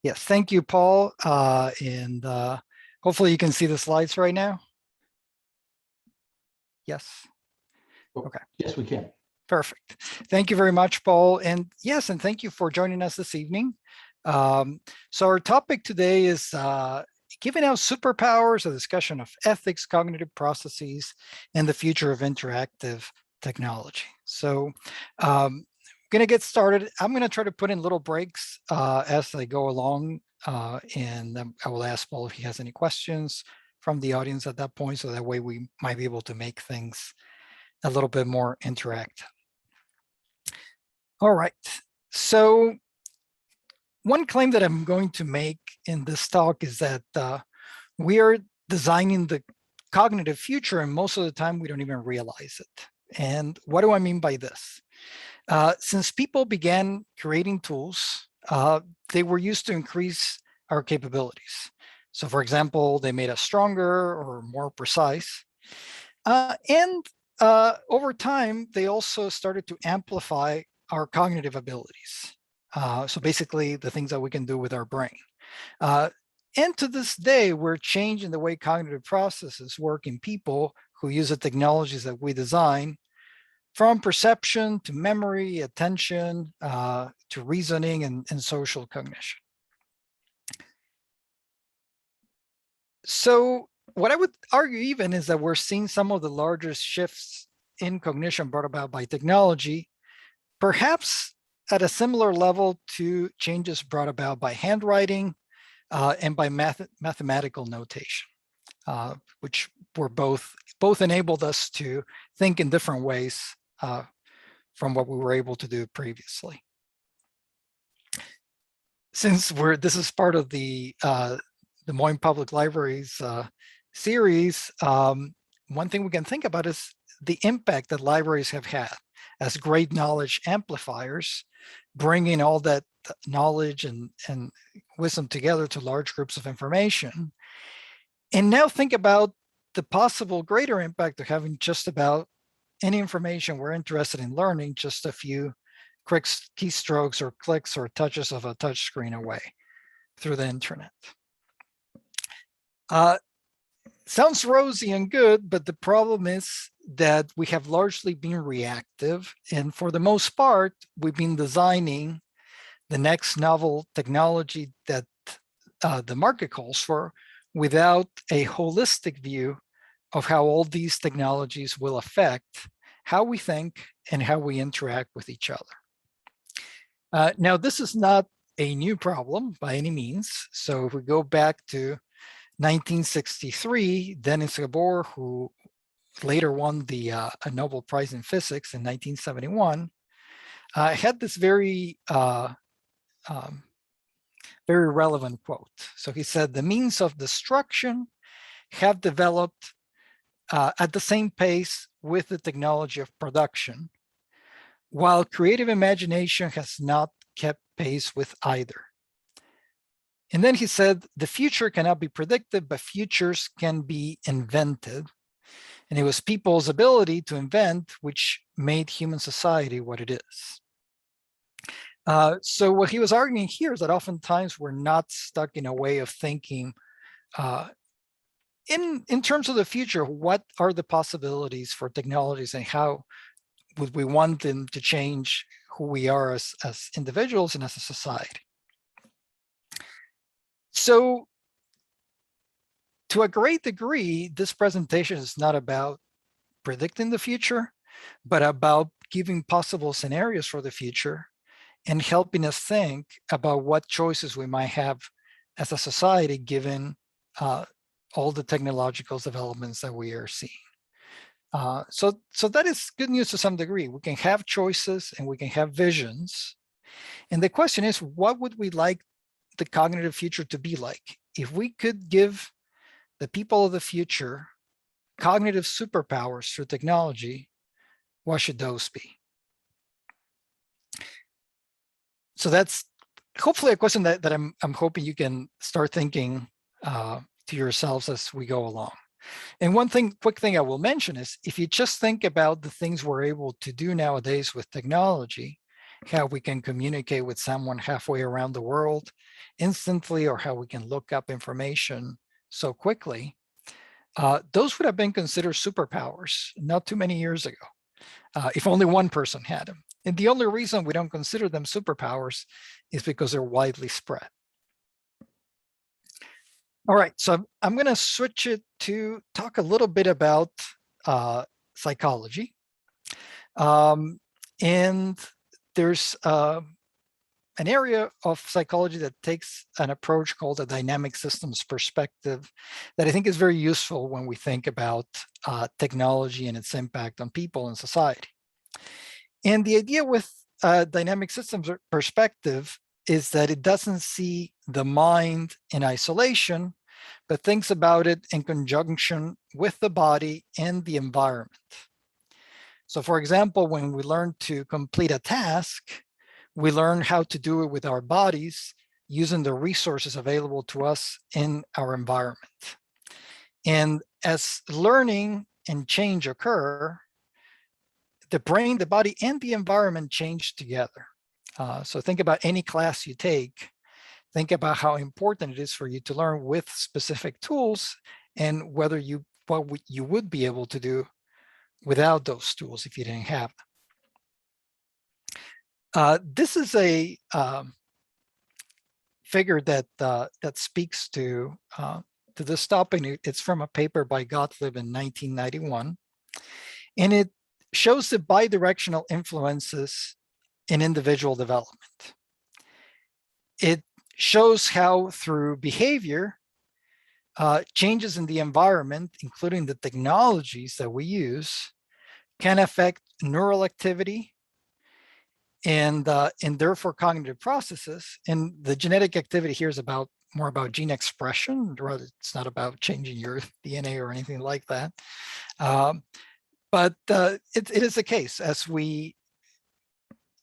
Yes, thank you, Paul. And hopefully you can see the slides right now. Yes. Okay. Yes, we can. Perfect. Thank you very much, Paul. And yes, and thank you for joining us this evening. So our topic today is giving out superpowers, a discussion of ethics, cognitive processes, and the future of interactive technology. So I'm going to get started. I'm going to try to put in little breaks as I go along, and I will ask Paul if he has any questions from the audience at that point, so that way we might be able to make things a little bit more interactive. All right, so one claim that I'm going to make in this talk is that we are designing the cognitive future, and most of the time we don't even realize it. And what do I mean by this? Since people began creating tools, they were used to increase our capabilities. So for example, they made us stronger or more precise. And over time, they also started to amplify our cognitive abilities. So basically the things that we can do with our brain. And to this day, we're changing the way cognitive processes work in people who use the technologies that we design, from perception to memory, attention, to reasoning and social cognition. So what I would argue even is that we're seeing some of the largest shifts in cognition brought about by technology, perhaps at a similar level to changes brought about by handwriting and by mathematical notation, which were both enabled us to think in different ways from what we were able to do previously. Since this is part of the Des Moines Public Library's series, one thing we can think about is the impact that libraries have had as great knowledge amplifiers, bringing all that knowledge and wisdom together to large groups of information. And now think about the possible greater impact of having just about any information we're interested in learning, just a few quick keystrokes or clicks or touches of a touch screen away through the internet. Sounds rosy and good, but the problem is that we have largely been reactive. And for the most part, we've been designing the next novel technology that the market calls for without a holistic view of how all these technologies will affect how we think and how we interact with each other. Now, this is not a new problem by any means. So if we go back to 1963, Denis Gabor, who later won the Nobel Prize in Physics in 1971, had this very relevant quote. So he said, "The means of destruction have developed at the same pace with the technology of production, while creative imagination has not kept pace with either." And then he said, "The future cannot be predicted, but futures can be invented." And it was people's ability to invent which made human society what it is. So what he was arguing here is that oftentimes we're not stuck in a way of thinking in terms of the future. What are the possibilities for technologies, and how would we want them to change who we are as individuals and as a society? So to a great degree, this presentation is not about predicting the future, but about giving possible scenarios for the future and helping us think about what choices we might have as a society, given all the technological developments that we are seeing. So that is good news to some degree. We can have choices and we can have visions. And the question is, what would we like the cognitive future to be like? If we could give the people of the future cognitive superpowers through technology, what should those be? So that's hopefully a question that I'm hoping you can start thinking to yourselves as we go along. And one quick thing I will mention is, if you just think about the things we're able to do nowadays with technology, how we can communicate with someone halfway around the world instantly, or how we can look up information so quickly, those would have been considered superpowers not too many years ago, if only one person had them. And the only reason we don't consider them superpowers is because they're widely spread. All right, so I'm going to switch it to talk a little bit about psychology. And there's an area of psychology that takes an approach called a dynamic systems perspective that I think is very useful when we think about technology and its impact on people and society. And the idea with dynamic systems perspective is that it doesn't see the mind in isolation, but thinks about it in conjunction with the body and the environment. So for example, when we learn to complete a task, we learn how to do it with our bodies using the resources available to us in our environment. And as learning and change occur, the brain, the body, and the environment change together. So think about any class you take. Think about how important it is for you to learn with specific tools, and whether what you would be able to do without those tools if you didn't have them. This is a figure that speaks to this topic. It's from a paper by Gottlieb in 1991, and it shows the bidirectional influences in individual development. It shows how through behavior, changes in the environment, including the technologies that we use, can affect neural activity and therefore cognitive processes. And the genetic activity here is more about gene expression. Rather, it's not about changing your DNA or anything like that. But it is the case. As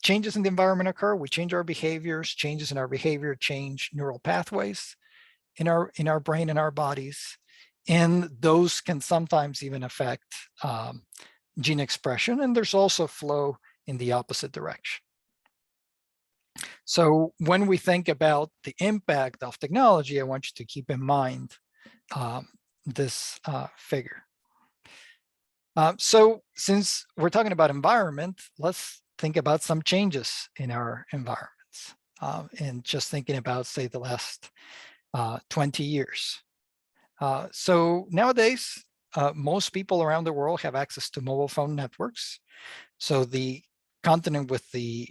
changes in the environment occur, we change our behaviors. Changes in our behavior change neural pathways in our brain and our bodies, and those can sometimes even affect gene expression. And there's also flow in the opposite direction. So when we think about the impact of technology, I want you to keep in mind this figure. So since we're talking about environment, let's think about some changes in our environments. And just thinking about, say, the last 20 years. So nowadays, most people around the world have access to mobile phone networks. So the continent with the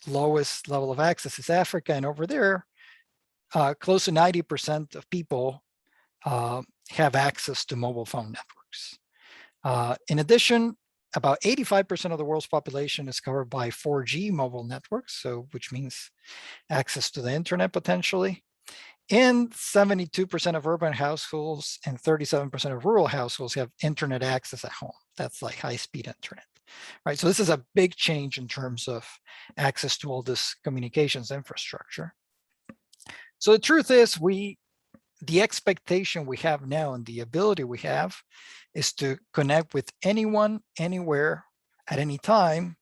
lowest level of access is Africa, and over there, close to 90% of people have access to mobile phone networks. In addition, about 85% of the world's population is covered by 4G mobile networks, so which means access to the internet potentially. And 72% of urban households and 37% of rural households have internet access at home. That's like high-speed internet, right? So this is a big change in terms of access to all this communications infrastructure. So the truth is, the expectation we have now and the ability we have is to connect with anyone, anywhere, at any time,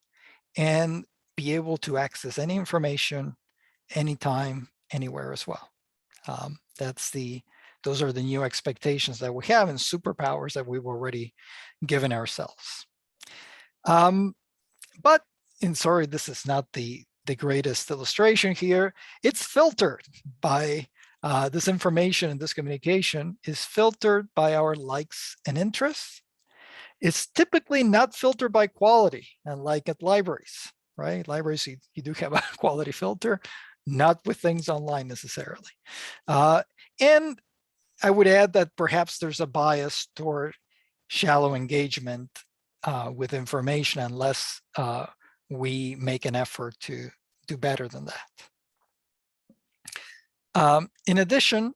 and be able to access any information, anytime, anywhere as well. Those are the new expectations that we have, and superpowers that we've already given ourselves. But, and sorry, this is not the greatest illustration here. It's filtered by this information, and this communication is filtered by our likes and interests. It's typically not filtered by quality, unlike at libraries, right? Libraries, you do have a quality filter, not with things online necessarily. And I would add that perhaps there's a bias toward shallow engagement with information unless we make an effort to do better than that. In addition,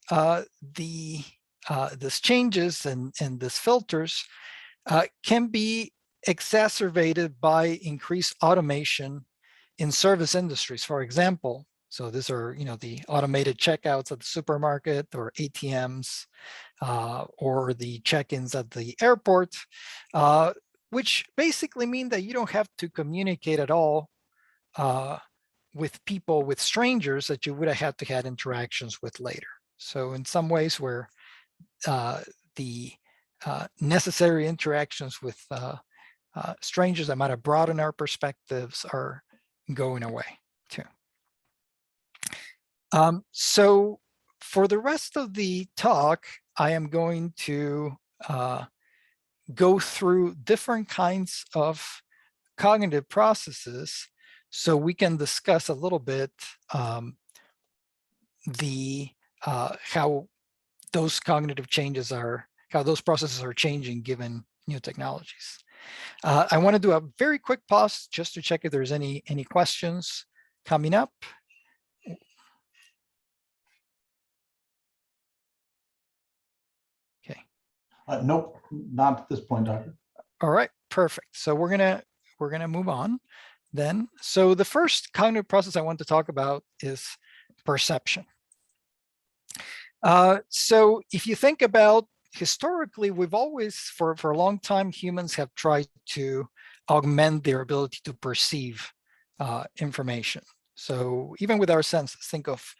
this changes and this filters can be exacerbated by increased automation in service industries, for example. So these are, the automated checkouts at the supermarket or ATMs, or the check-ins at the airport, which basically mean that you don't have to communicate at all with people, with strangers that you would have had to had interactions with later. So in some ways where the necessary interactions with strangers that might have broadened our perspectives are going away too. So for the rest of the talk, I am going to go through different kinds of cognitive processes so we can discuss a little bit how those cognitive changes are, how those processes are changing given new technologies. I want to do a very quick pause just to check if there's any questions coming up. Okay. Nope, not at this point, Doctor. All right, perfect. So we're gonna move on then. So the first cognitive process I want to talk about is perception. So if you think about historically, we've always, for a long time, humans have tried to augment their ability to perceive information. So even with our senses, think of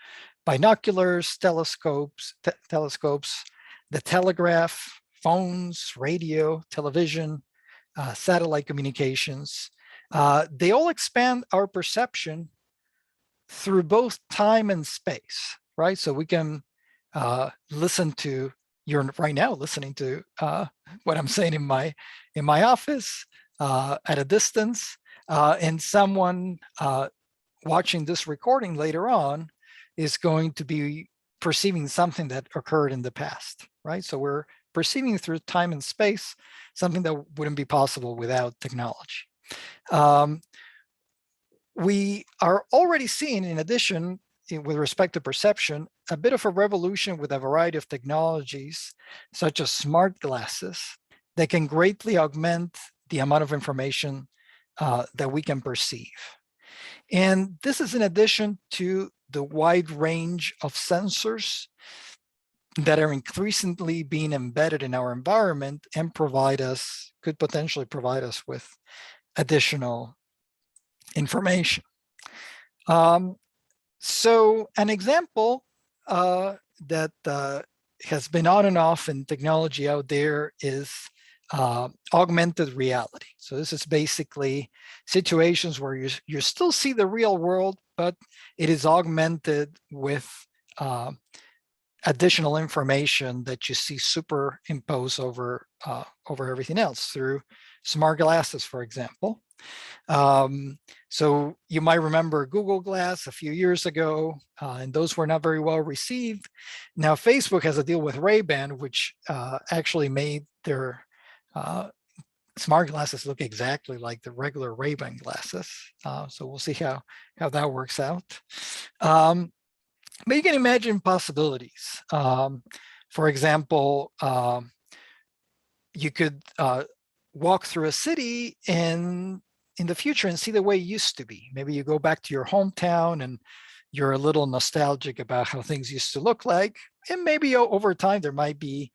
binoculars, telescopes, the telegraph, phones, radio, television, satellite communications. They all expand our perception through both time and space, right? So we can listen to, you're right now listening to what I'm saying in my office at a distance, and someone watching this recording later on is going to be perceiving something that occurred in the past, right? So we're perceiving through time and space, something that wouldn't be possible without technology. We are already seeing, in addition, with respect to perception, a bit of a revolution with a variety of technologies, such as smart glasses, that can greatly augment the amount of information that we can perceive. And this is in addition to the wide range of sensors that are increasingly being embedded in our environment and could potentially provide us with additional information. So an example that has been on and off in technology out there is augmented reality. So this is basically situations where you still see the real world, but it is augmented with additional information that you see superimposed over everything else through smart glasses, for example. So you might remember Google Glass a few years ago, and those were not very well received. Now Facebook has a deal with Ray-Ban, which actually made their smart glasses look exactly like the regular Ray-Ban glasses. So we'll see how that works out. But you can imagine possibilities. For example, you could walk through a city in the future and see the way it used to be. Maybe you go back to your hometown and you're a little nostalgic about how things used to look like. And maybe over time, there might be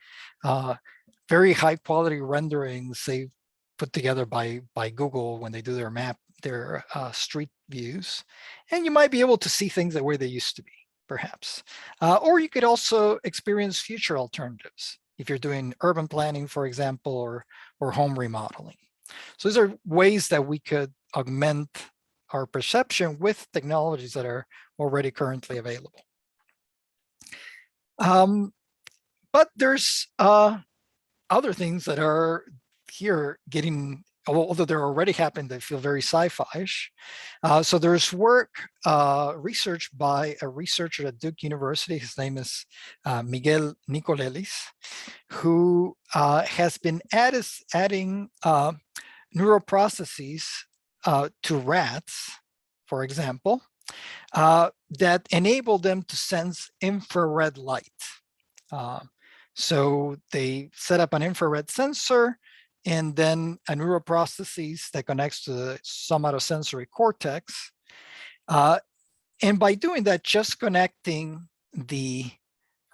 very high quality renderings, say, put together by Google when they do their street views. And you might be able to see things the way they used to be, perhaps. Or you could also experience future alternatives if you're doing urban planning, for example, or home remodeling. So these are ways that we could augment our perception with technologies that are already currently available. But there's other things that are here getting, although they're already happening, they feel very sci-fi-ish. So there's work, research by a researcher at Duke University. His name is Miguel Nicolelis, who has been adding neural processes to rats, for example, that enable them to sense infrared light. So they set up an infrared sensor and then a neural processes that connects to the somatosensory cortex. And by doing that, just connecting the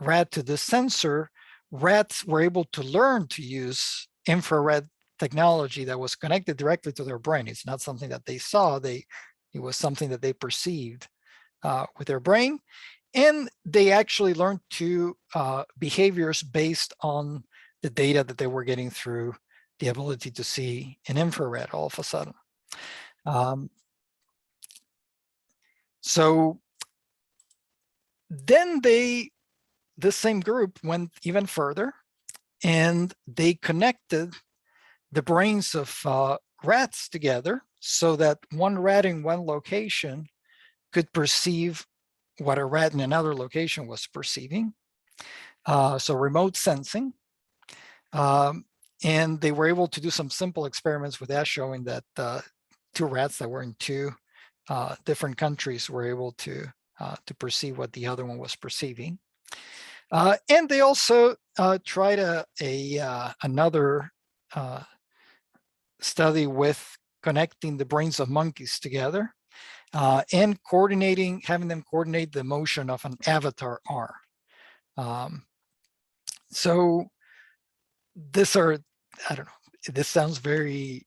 rat to the sensor, rats were able to learn to use infrared technology that was connected directly to their brain. It's not something that they saw. They It was something that they perceived with their brain. And they actually learned to behaviors based on the data that they were getting through the ability to see in infrared all of a sudden. So then this same group went even further, and they connected the brains of rats together so that one rat in one location could perceive what a rat in another location was perceiving. So remote sensing. And they were able to do some simple experiments with that, showing that two rats that were in two different countries were able to perceive what the other one was perceiving. And they also tried another study with connecting the brains of monkeys together and having them coordinate the motion of an avatar arm. So I don't know, this sounds very,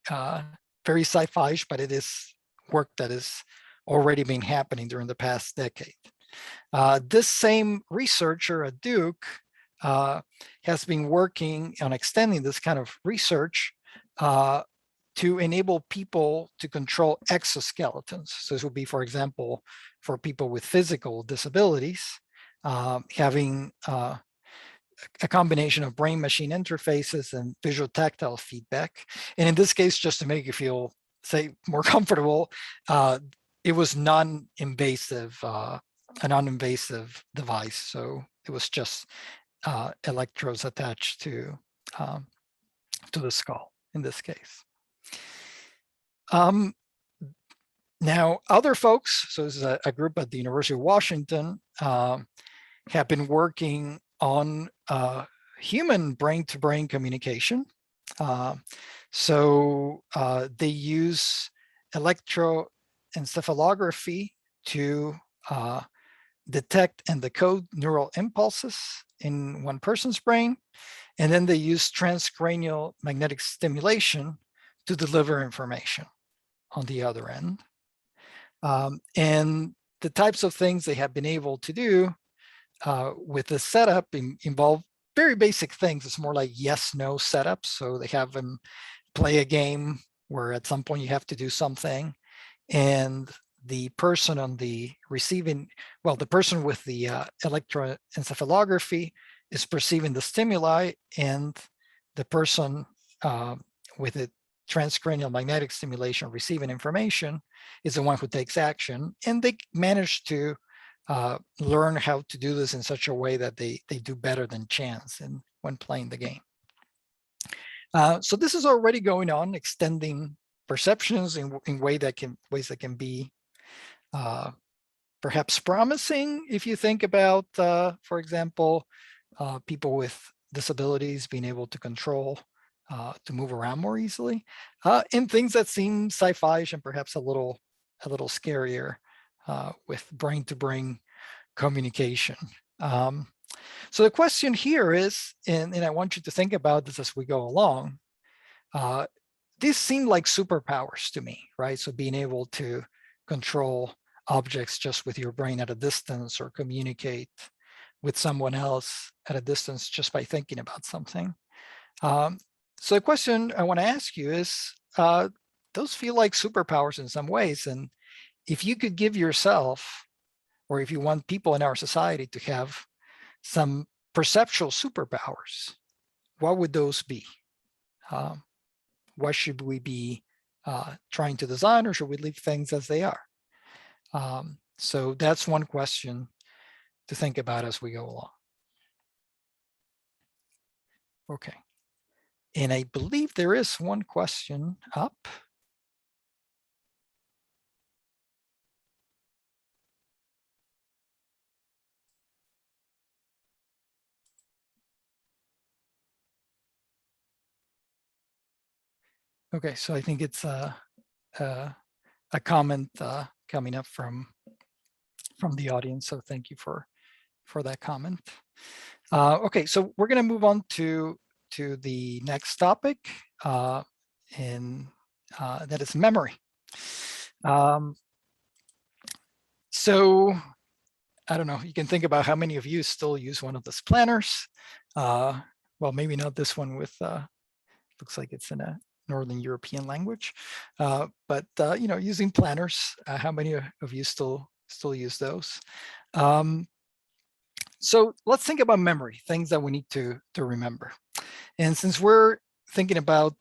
very sci-fi-ish, but it is work that has already been happening during the past decade. This same researcher at Duke has been working on extending this kind of research to enable people to control exoskeletons. So this would be, for example, for people with physical disabilities, having a combination of brain-machine interfaces and visual tactile feedback. And in this case, just to make you feel, say, more comfortable, it was a non-invasive device. So it was just electrodes attached to the skull in this case. Now, other folks, so this is a group at the University of Washington, have been working on human brain-to-brain communication. So they use electroencephalography to detect and decode neural impulses in one person's brain. And then they use transcranial magnetic stimulation to deliver information on the other end. And the types of things they have been able to do with the setup involve very basic things. It's more like yes/no setups. So they have them play a game where at some point you have to do something, and the person on the receiving, well, the person with the electroencephalography is perceiving the stimuli, and the person with the transcranial magnetic stimulation receiving information is the one who takes action. And they manage to learn how to do this in such a way that they do better than chance when playing the game. So this is already going on, extending perceptions in ways that can be perhaps promising if you think about, for example, people with disabilities being able to control, to move around more easily, and things that seem sci-fi and perhaps a little scarier with brain-to-brain communication. So the question here is, and I want you to think about this as we go along, these seem like superpowers to me, right? So being able to control objects just with your brain at a distance, or communicate with someone else at a distance just by thinking about something. So the question I want to ask you is, those feel like superpowers in some ways. And if you could give yourself, or if you want people in our society to have some perceptual superpowers, what would those be? What should we be trying to design, or should we leave things as they are? So that's one question to think about as we go along. Okay. And I believe there is one question up. Okay, so I think it's a comment coming up from the audience. So thank you for that comment. Okay, so we're going to move on to the next topic, and that is memory. So I don't know, you can think about how many of you still use one of those planners. Well, maybe not this one with, looks like it's in a Northern European language, but using planners, how many of you still use those? So let's think about memory, things that we need to remember. And since we're thinking about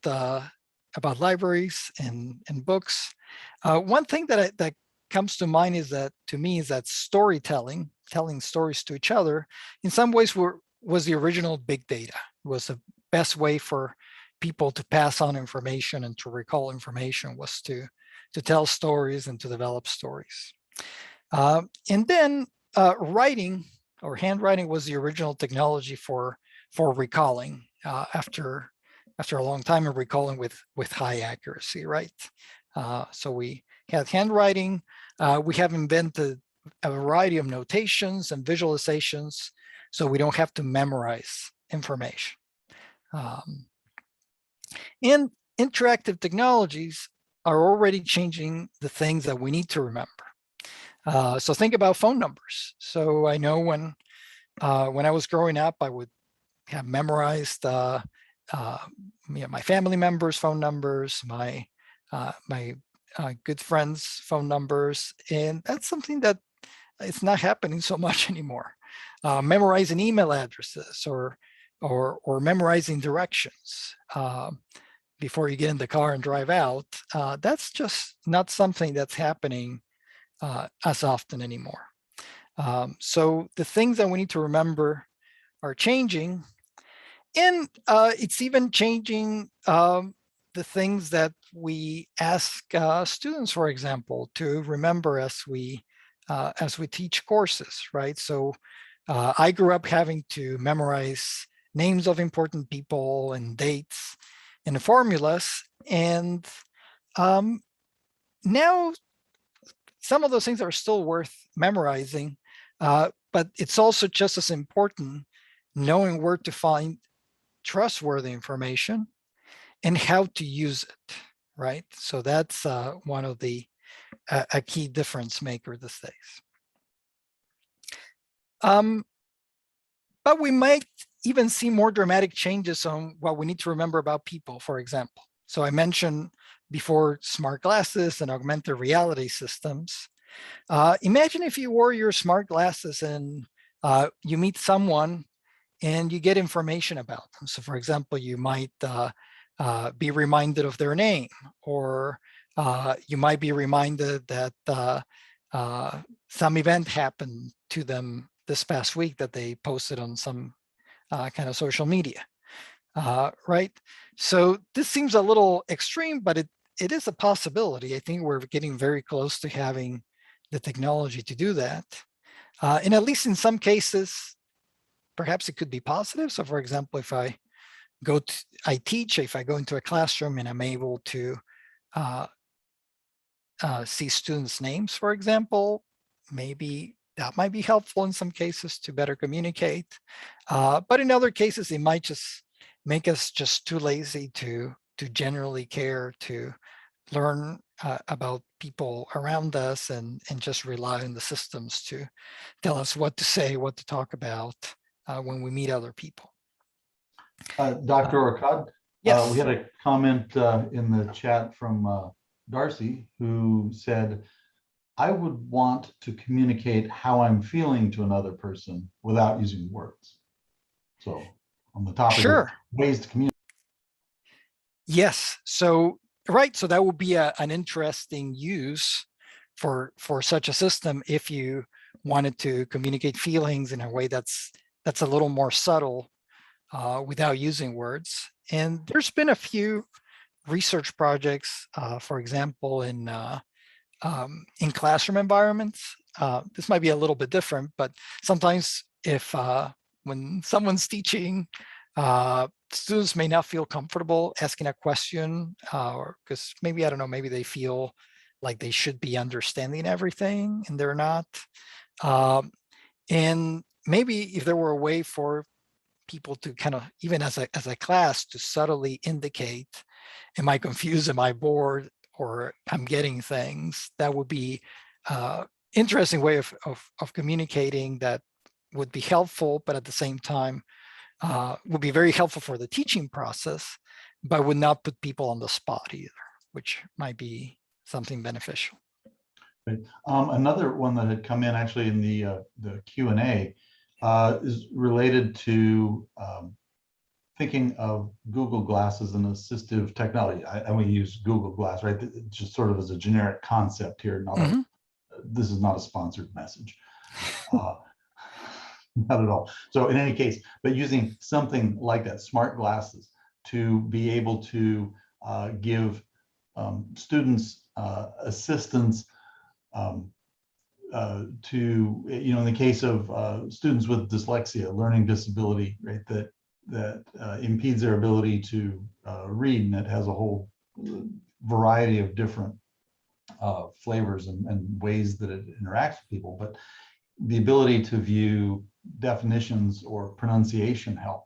libraries and books, one thing that comes to mind is that, to me, is that storytelling, telling stories to each other, in some ways was the original big data. It was the best way for people to pass on information and to recall information, was to tell stories and to develop stories. And then writing or handwriting was the original technology for recalling, after a long time of recalling with high accuracy, right? So we had handwriting. We have invented a variety of notations and visualizations, so we don't have to memorize information. And interactive technologies are already changing the things that we need to remember. So think about phone numbers. So I know when I was growing up, I would have memorized my family members' phone numbers, my good friends' phone numbers, and that's something that it's not happening so much anymore. Memorizing email addresses or memorizing directions before you get in the car and drive out, that's just not something that's happening as often anymore. So the things that we need to remember are changing, and it's even changing the things that we ask students, for example, to remember as we teach courses, right? So I grew up having to memorize names of important people and dates and formulas, and now some of those things are still worth memorizing, but it's also just as important knowing where to find trustworthy information and how to use it, right? So that's one of the a key difference maker these days. But we might even see more dramatic changes on what we need to remember about people, for example. So I mentioned before smart glasses and augmented reality systems. Imagine if you wore your smart glasses and you meet someone and you get information about them. So for example, you might be reminded of their name, or you might be reminded that some event happened to them this past week that they posted on some kind of social media, right? So this seems a little extreme, but it is a possibility. I think we're getting very close to having the technology to do that. And at least in some cases, perhaps it could be positive. So for example, if I teach, if I go into a classroom and I'm able to see students' names, for example, maybe that might be helpful in some cases to better communicate. But in other cases, it might just make us just too lazy to generally care, to learn about people around us, and just rely on the systems to tell us what to say, what to talk about when we meet other people. Dr. Hourcade, Yes. we had a comment in the chat from Darcy, who said, I would want to communicate how I'm feeling to another person without using words. So on the topic Sure. of ways to communicate. Yes. So, right. So that would be an interesting use for such a system if you wanted to communicate feelings in a way that's a little more subtle without using words. And there's been a few research projects, for example, in classroom environments. This might be a little bit different, but sometimes if when someone's teaching, students may not feel comfortable asking a question, or because maybe, I don't know, maybe they feel like they should be understanding everything and they're not. And maybe if there were a way for people to kind of, even as a class, to subtly indicate, am I confused, am I bored, or I'm getting things, that would be interesting way of communicating that would be helpful, but at the same time would be very helpful for the teaching process, but would not put people on the spot either, which might be something beneficial. Right. Another one that had come in actually in the Q&A is related to thinking of Google Glass as an assistive technology. And we use Google Glass, right? It's just sort of as a generic concept here. This is not a sponsored message. Not at all. So in any case, but using something like that, smart glasses, to be able to give students assistance to, in the case of students with dyslexia, learning disability, right, that impedes their ability to read, and it has a whole variety of different flavors and ways that it interacts with people. But the ability to view definitions or pronunciation help,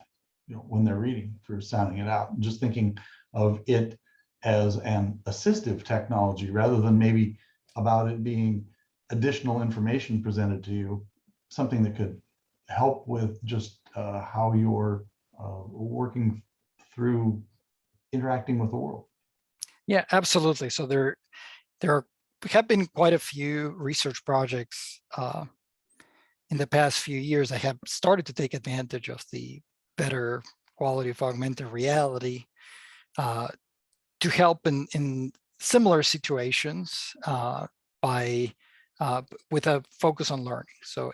when they're reading, for sounding it out, and just thinking of it as an assistive technology rather than maybe about it being additional information presented to you, something that could help with just how you're working through interacting with the world. Yeah, absolutely. So there have been quite a few research projects in the past few years that have started to take advantage of the better quality of augmented reality to help in similar situations with a focus on learning. So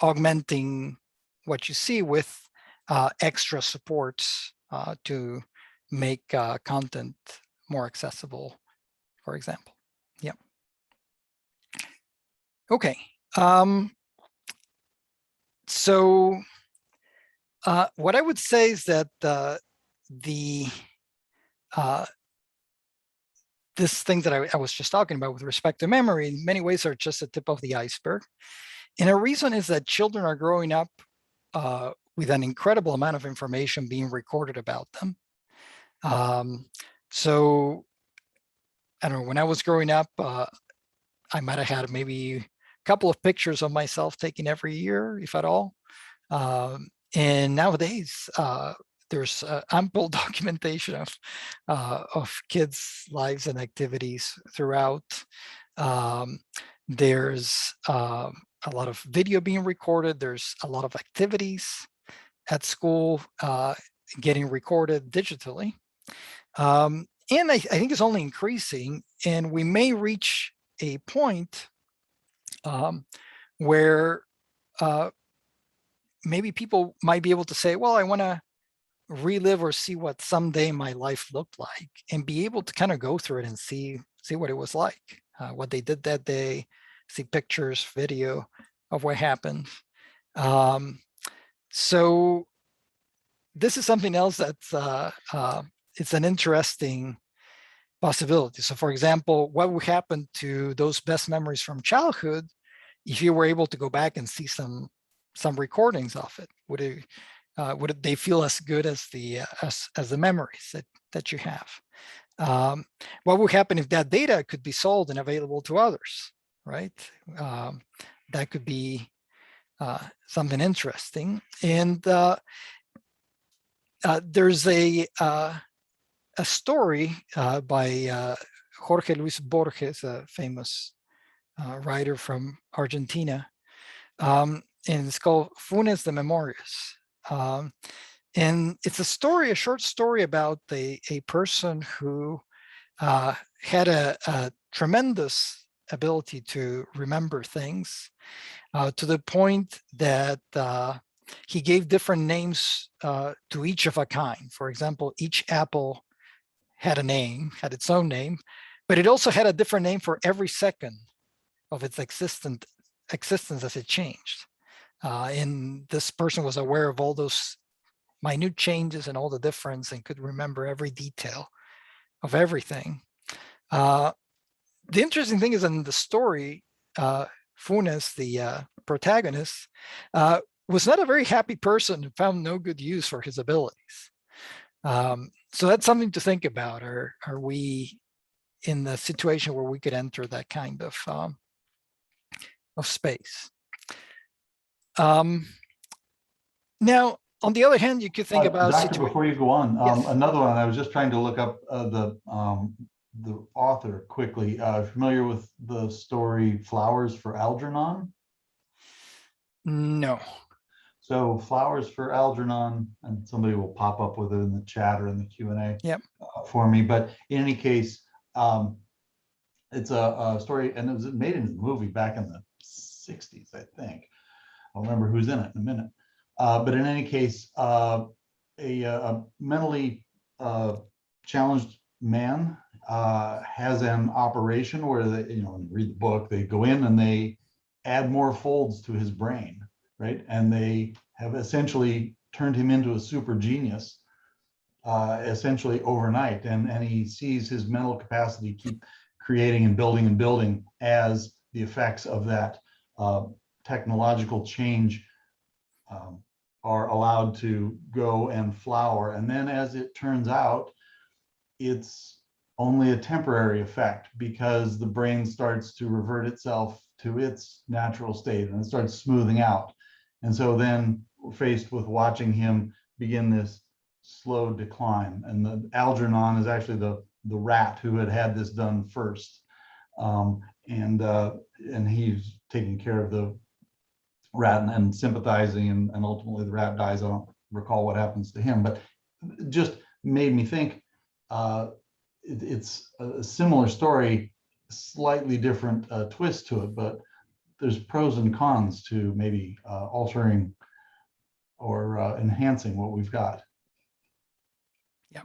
augmenting what you see with extra supports to make content more accessible, for example. Yeah. Okay. So what I would say is that this thing that I was just talking about with respect to memory, in many ways are just the tip of the iceberg. And a reason is that children are growing up with an incredible amount of information being recorded about them. So I don't know, when I was growing up, I might have had maybe a couple of pictures of myself taken every year, if at all. And nowadays, there's ample documentation of kids' lives and activities throughout. There's a lot of video being recorded. There's a lot of activities at school getting recorded digitally. And I think it's only increasing, and we may reach a point where maybe people might be able to say, well, I want to relive or see what someday my life looked like, and be able to kind of go through it and see what it was like, what they did that day, see pictures, video of what happened. So this is something else that's it's an interesting possibility. So for example, what would happen to those best memories from childhood if you were able to go back and see some recordings of it? Would they feel as good as the memories that you have? What would happen if that data could be sold and available to others, right? That could be something interesting. And there's a story by Jorge Luis Borges, a famous writer from Argentina, and it's called Funes de Memorias. And it's a short story about a person who had a tremendous ability to remember things to the point that he gave different names to each of a kind. For example, each apple had its own name, but it also had a different name for every second of its existence as it changed. And this person was aware of all those minute changes and all the difference, and could remember every detail of everything. The interesting thing is, in the story, Funes, the protagonist, was not a very happy person and found no good use for his abilities. So that's something to think about. Are we in the situation where we could enter that kind of space. Now, on the other hand, you could think about Doctor, before you go on, Yes. another one. I was just trying to look up the author quickly. Familiar with the story "Flowers for Algernon"? No. So "Flowers for Algernon," and somebody will pop up with it in the chat or in the Q&A Yep. For me. But in any case, it's a story, and it was made into the movie back in the 60s, I think. I'll remember who's in it in a minute. But in any case, a mentally challenged man has an operation where they, read the book, they go in and they add more folds to his brain, right? And they have essentially turned him into a super genius, essentially overnight. And he sees his mental capacity keep creating and building as the effects of that technological change are allowed to go and flower. And then, as it turns out, it's only a temporary effect, because the brain starts to revert itself to its natural state and it starts smoothing out. And so then we're faced with watching him begin this slow decline. And the Algernon is actually the rat who had this done first. And he's taking care of the rat and sympathizing, and ultimately the rat dies. I don't recall what happens to him, but it just made me think it's a similar story, slightly different twist to it, but there's pros and cons to maybe altering or enhancing what we've got. Yeah.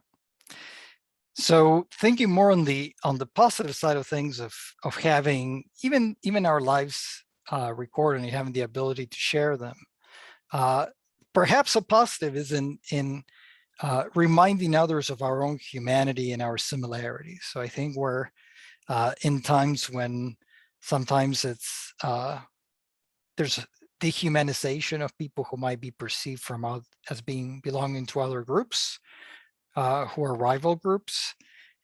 So thinking more on the positive side of things, of having even our lives recorded and having the ability to share them. Perhaps a positive is in reminding others of our own humanity and our similarities. So I think we're in times when sometimes it's there's dehumanization of people who might be perceived as belonging to other groups, who are rival groups.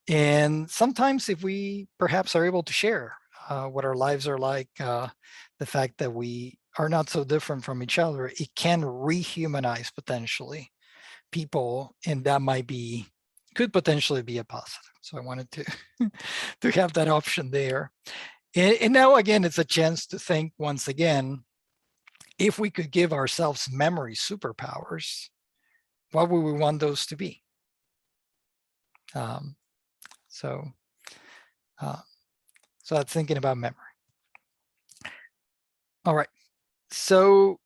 And sometimes if we perhaps are able to share what our lives are like, the fact that we are not so different from each other, it can rehumanize potentially people, and that could potentially be a positive. So I wanted to to have that option there. And now again, it's a chance to think once again, if we could give ourselves memory superpowers, what would we want those to be? So that's thinking about memory. All right. So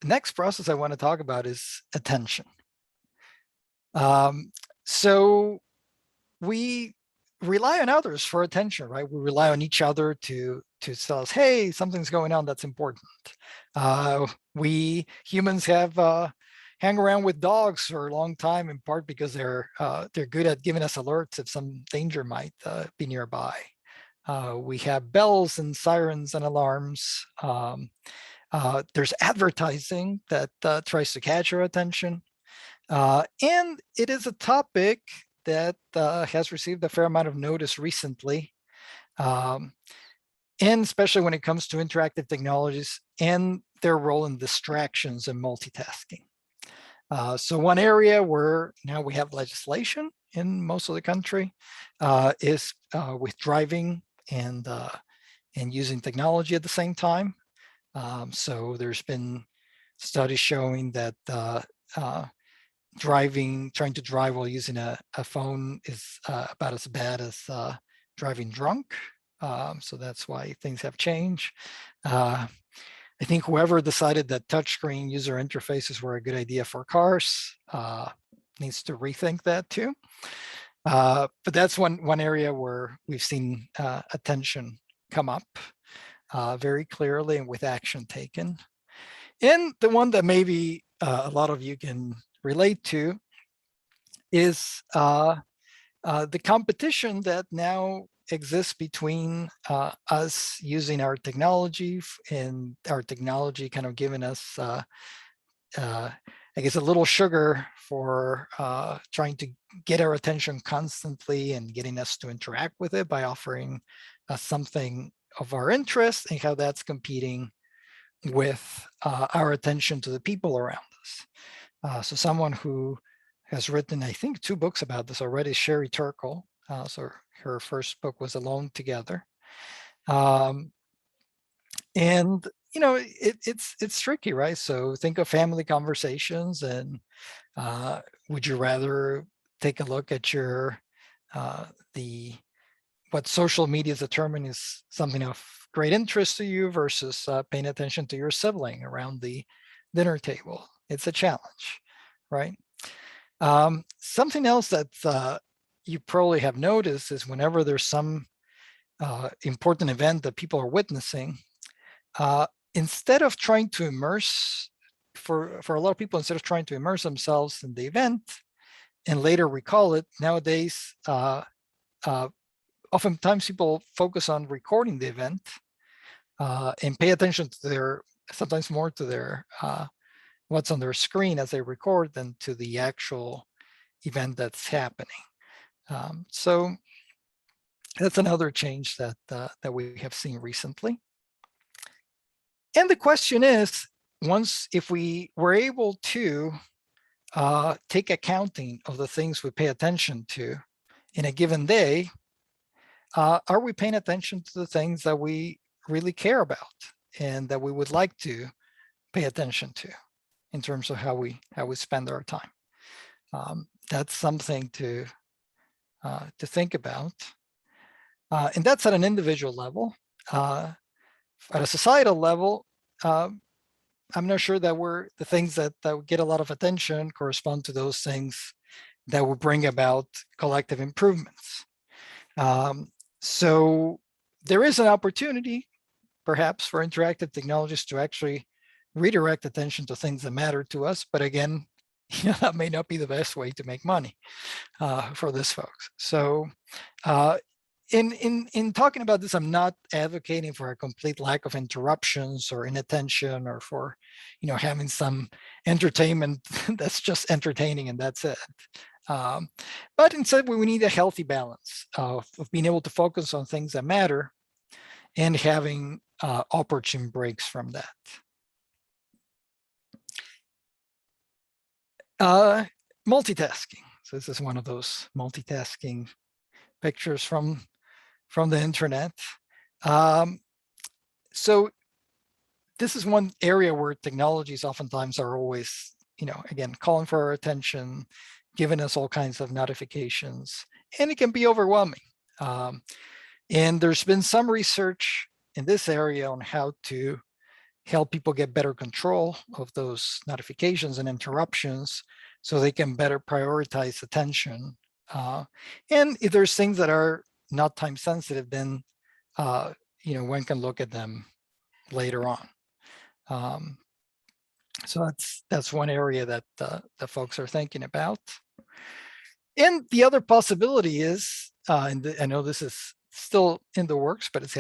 the next process I want to talk about is attention. So we rely on others for attention, right? We rely on each other to tell us, hey, something's going on that's important. We humans have hang around with dogs for a long time, in part because they're good at giving us alerts if some danger might be nearby. We have bells and sirens and alarms. There's advertising that tries to catch our attention. And it is a topic that has received a fair amount of notice recently, and especially when it comes to interactive technologies and their role in distractions and multitasking. So one area where now we have legislation in most of the country is with driving and using technology at the same time. So there's been studies showing that trying to drive while using a phone is about as bad as driving drunk. So that's why things have changed. I think whoever decided that touchscreen user interfaces were a good idea for cars needs to rethink that too. But that's one area where we've seen attention come up very clearly and with action taken. And the one that maybe a lot of you can relate to is the competition that now exists between us using our technology, and our technology kind of giving us, I guess, a little sugar for trying to get our attention constantly and getting us to interact with it by offering something of our interests and how that's competing with our attention to the people around us. So someone who has written, I think, 2 books about this already, Sherry Turkle. So her first book was Alone Together. And it's tricky, right? So think of family conversations, and would you rather take a look at your what social media determine is something of great interest to you versus paying attention to your sibling around the dinner table? It's a challenge, right? Something else that you probably have noticed is whenever there's some important event that people are witnessing, instead of trying to immerse, for a lot of people, instead of trying to immerse themselves in the event and later recall it, nowadays, oftentimes people focus on recording the event and pay attention to their, sometimes more to their, what's on their screen as they record than to the actual event that's happening. So that's another change that that we have seen recently. And the question is, if we were able to take accounting of the things we pay attention to in a given day, are we paying attention to the things that we really care about and that we would like to pay attention to in terms of how we spend our time? That's something to think about. And that's at an individual level. At a societal level, I'm not sure that the things that get a lot of attention correspond to those things that will bring about collective improvements. So there is an opportunity, perhaps, for interactive technologies to actually redirect attention to things that matter to us. But again, that may not be the best way to make money for this folks. So in talking about this, I'm not advocating for a complete lack of interruptions or inattention, or for having some entertainment that's just entertaining and that's it. But instead, we need a healthy balance of being able to focus on things that matter and having opportune breaks from that. Multitasking. So this is one of those multitasking pictures from the internet. So this is one area where technologies oftentimes are always, again, calling for our attention, giving us all kinds of notifications, and it can be overwhelming. And there's been some research in this area on how to help people get better control of those notifications and interruptions so they can better prioritize attention. And if there's things that are not time sensitive, then one can look at them later on. So that's one area that the folks are thinking about. And the other possibility is, and I know this is still in the works, but it's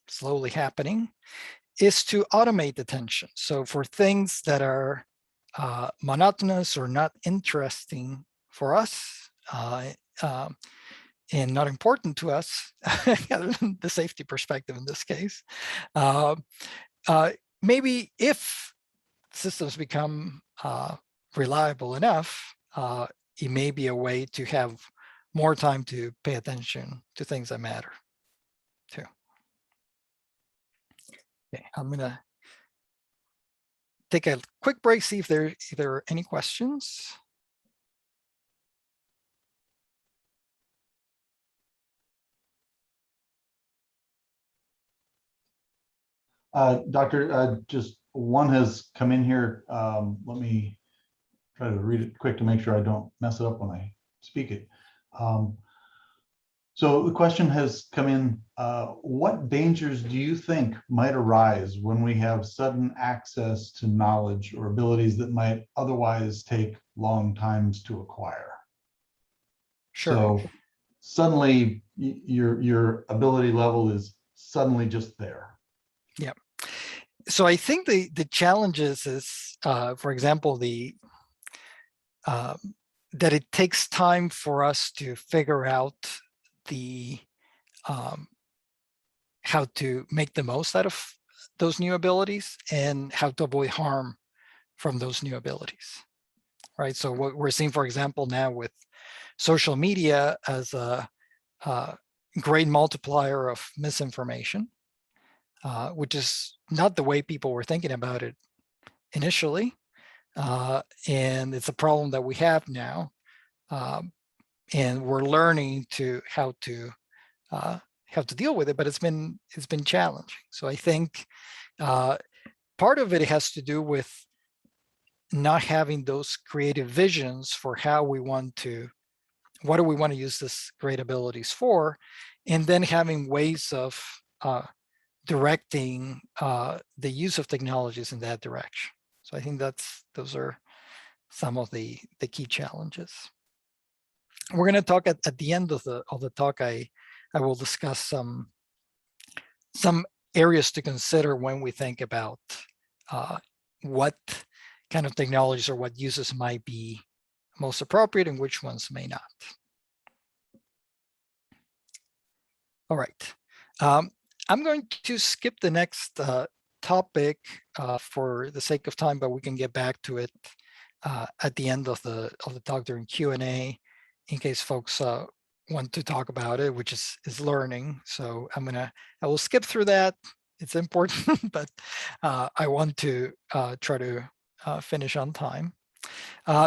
slowly happening, is to automate attention. So for things that are monotonous or not interesting for us, and not important to us, other than the safety perspective in this case, maybe if systems become reliable enough, it may be a way to have more time to pay attention to things that matter too. Okay, I'm gonna take a quick break, see if there are any questions. Doctor, just one has come in here. Let me try to read it quick to make sure I don't mess it up when I speak it. So the question has come in, what dangers do you think might arise when we have sudden access to knowledge or abilities that might otherwise take long times to acquire? Sure. So suddenly your ability level is suddenly just there. Yeah. So I think the challenges is, for example, that it takes time for us to figure out the how to make the most out of those new abilities and how to avoid harm from those new abilities, right? So what we're seeing, for example, now with social media as a great multiplier of misinformation, which is not the way people were thinking about it initially. And it's a problem that we have now. And we're learning how to deal with it, but it's been challenging. So I think part of it has to do with not having those creative visions for what do we want to use this great abilities for, and then having ways of directing the use of technologies in that direction. So I think those are some of the key challenges. We're going to talk at the end of the talk. I will discuss some areas to consider when we think about what kind of technologies or what uses might be most appropriate and which ones may not. All right. I'm going to skip the next topic for the sake of time, but we can get back to it at the end of the talk during Q&A in case folks want to talk about it, which is learning. So I will skip through that. It's important, but I want to try to finish on time.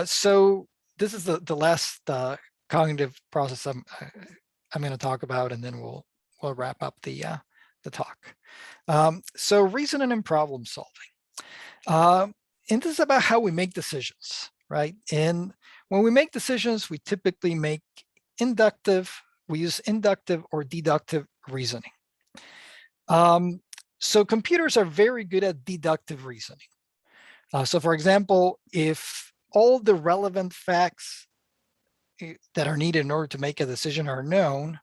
So this is the last cognitive process I'm going to talk about, and then we'll wrap up the talk. So reasoning and problem solving. And this is about how we make decisions, right? And when we make decisions, we typically we use inductive or deductive reasoning. So computers are very good at deductive reasoning. So for example, if all the relevant facts that are needed in order to make a decision are known,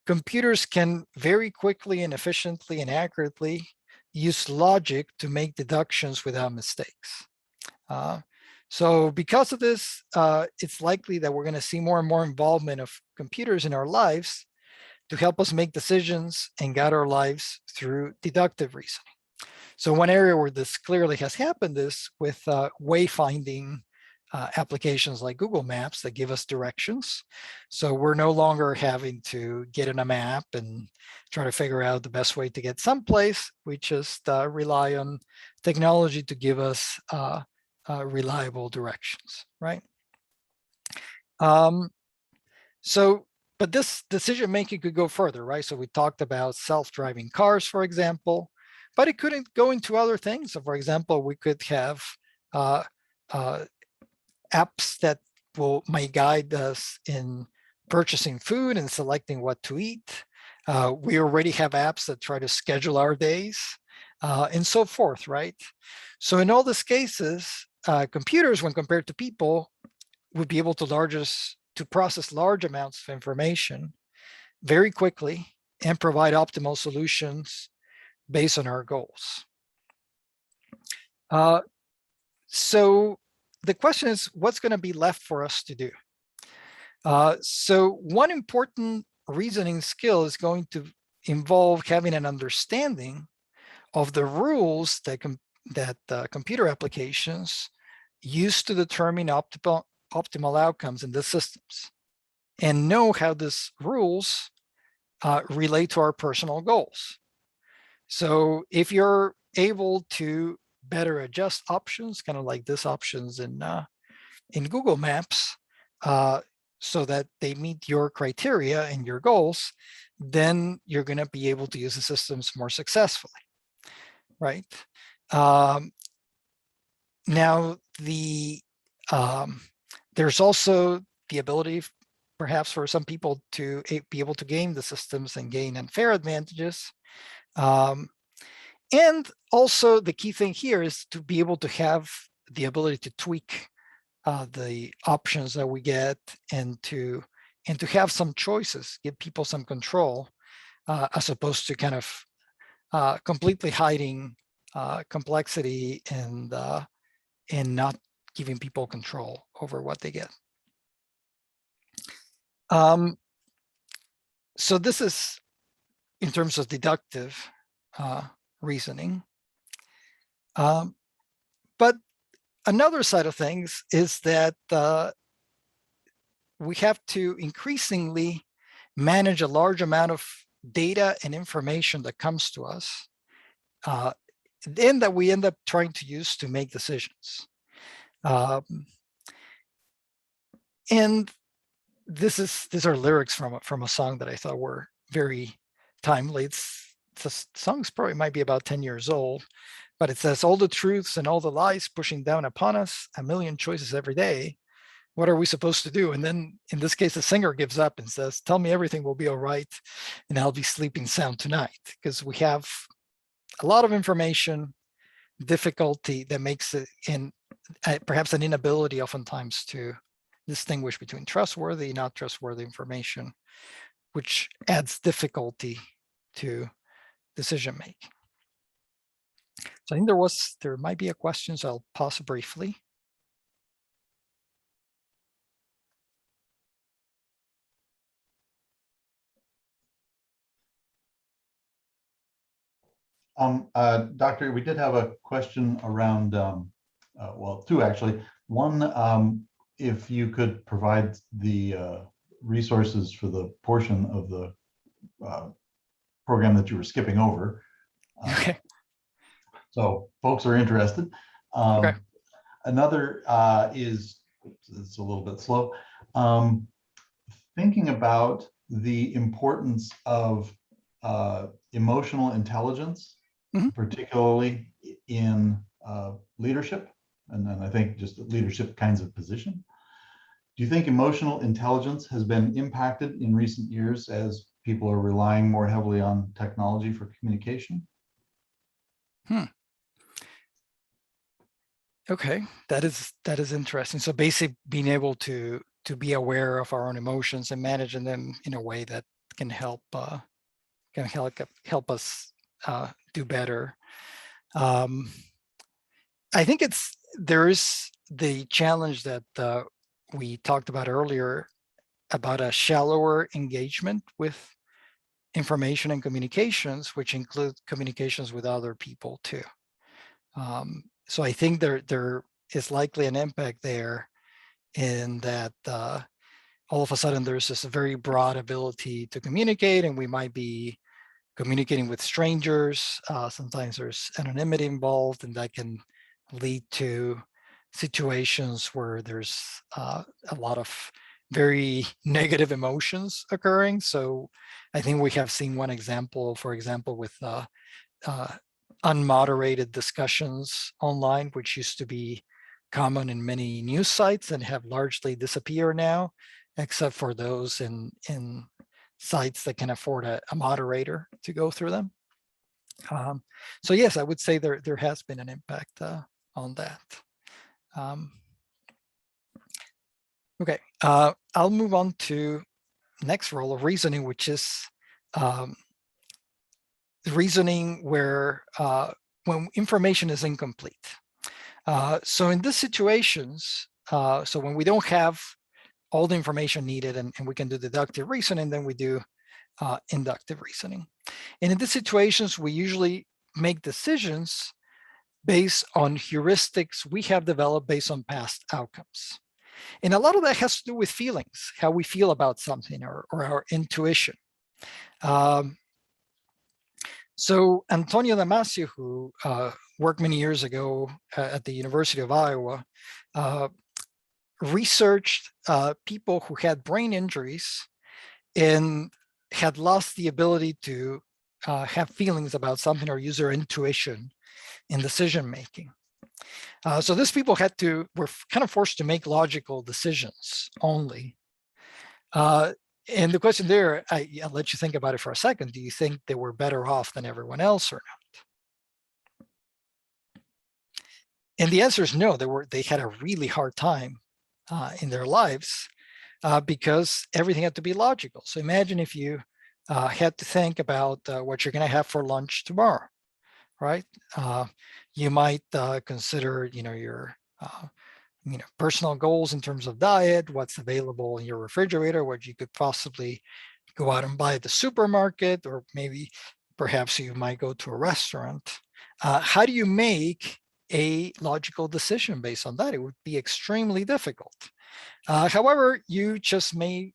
computers can very quickly and efficiently and accurately use logic to make deductions without mistakes. So because of this, it's likely that we're going to see more and more involvement of computers in our lives to help us make decisions and guide our lives through deductive reasoning. So one area where this clearly has happened is with wayfinding applications like Google Maps that give us directions. So we're no longer having to get in a map and try to figure out the best way to get someplace. We just rely on technology to give us reliable directions, right? But this decision making could go further, right? So we talked about self-driving cars, for example, but it couldn't go into other things. So for example, we could have apps that may guide us in purchasing food and selecting what to eat. We already have apps that try to schedule our days and so forth, right? So in all these cases, computers, when compared to people, would be able to process large amounts of information very quickly and provide optimal solutions based on our goals. So the question is, what's going to be left for us to do? So one important reasoning skill is going to involve having an understanding of the rules that computer applications use to determine optimal outcomes in the systems, and know how these rules relate to our personal goals. So if you're able to better adjust options, kind of like this options in Google Maps, so that they meet your criteria and your goals, then you're going to be able to use the systems more successfully, right? Now, there's also the ability, perhaps for some people, to be able to game the systems and gain unfair advantages. And also the key thing here is to be able to have the ability to tweak the options that we get and to have some choices, give people some control, as opposed to kind of completely hiding complexity and not giving people control over what they get. So this is in terms of deductive reasoning. But another side of things is that we have to increasingly manage a large amount of data and information that comes to us, and that we end up trying to use to make decisions. And these are lyrics from a song that I thought were very timely. The song's probably might be about 10 years old, but it says, all the truths and all the lies pushing down upon us, a million choices every day. What are we supposed to do? And then in this case, the singer gives up and says, tell me everything will be all right, and I'll be sleeping sound tonight. Because we have a lot of information, difficulty that makes it in perhaps an inability oftentimes to distinguish between trustworthy, not trustworthy information, which adds difficulty to decision making. So I think there might be a question, so I'll pause briefly. Doctor, we did have a question around, well, two actually. One, if you could provide the resources for the portion of the program that you were skipping over. Okay. So folks are interested. Okay. Another is, it's a little bit slow, thinking about the importance of emotional intelligence, particularly in leadership, and then I think just leadership kinds of position. Do you think emotional intelligence has been impacted in recent years as people are relying more heavily on technology for communication? Okay, that is interesting. So basically being able to be aware of our own emotions and managing them in a way that can help us do better. I think there is the challenge that we talked about earlier about a shallower engagement with information and communications, which include communications with other people too. So I think there is likely an impact there in that all of a sudden there's this very broad ability to communicate, and we might be communicating with strangers. Sometimes there's anonymity involved, and that can lead to situations where there's a lot of very negative emotions occurring. So I think we have seen one example, for example, with unmoderated discussions online, which used to be common in many news sites and have largely disappeared now, except for those in sites that can afford a moderator to go through them. So yes, I would say there has been an impact on that. Okay, I'll move on to next role of reasoning, which is reasoning where when information is incomplete. So in these situations, so when we don't have all the information needed and we can do deductive reasoning, then we do inductive reasoning. And in these situations, we usually make decisions based on heuristics we have developed based on past outcomes. And a lot of that has to do with feelings, how we feel about something, or our intuition. So Antonio Damasio, who worked many years ago at the University of Iowa, researched people who had brain injuries and had lost the ability to have feelings about something or use their intuition in decision making. So these people were kind of forced to make logical decisions only. And the question there, I'll let you think about it for a second. Do you think they were better off than everyone else or not? And the answer is no. They had a really hard time in their lives because everything had to be logical. So imagine if you had to think about what you're going to have for lunch tomorrow, right? You might consider, your personal goals in terms of diet, what's available in your refrigerator, what you could possibly go out and buy at the supermarket, or maybe perhaps you might go to a restaurant. How do you make a logical decision based on that? It would be extremely difficult. However, you just may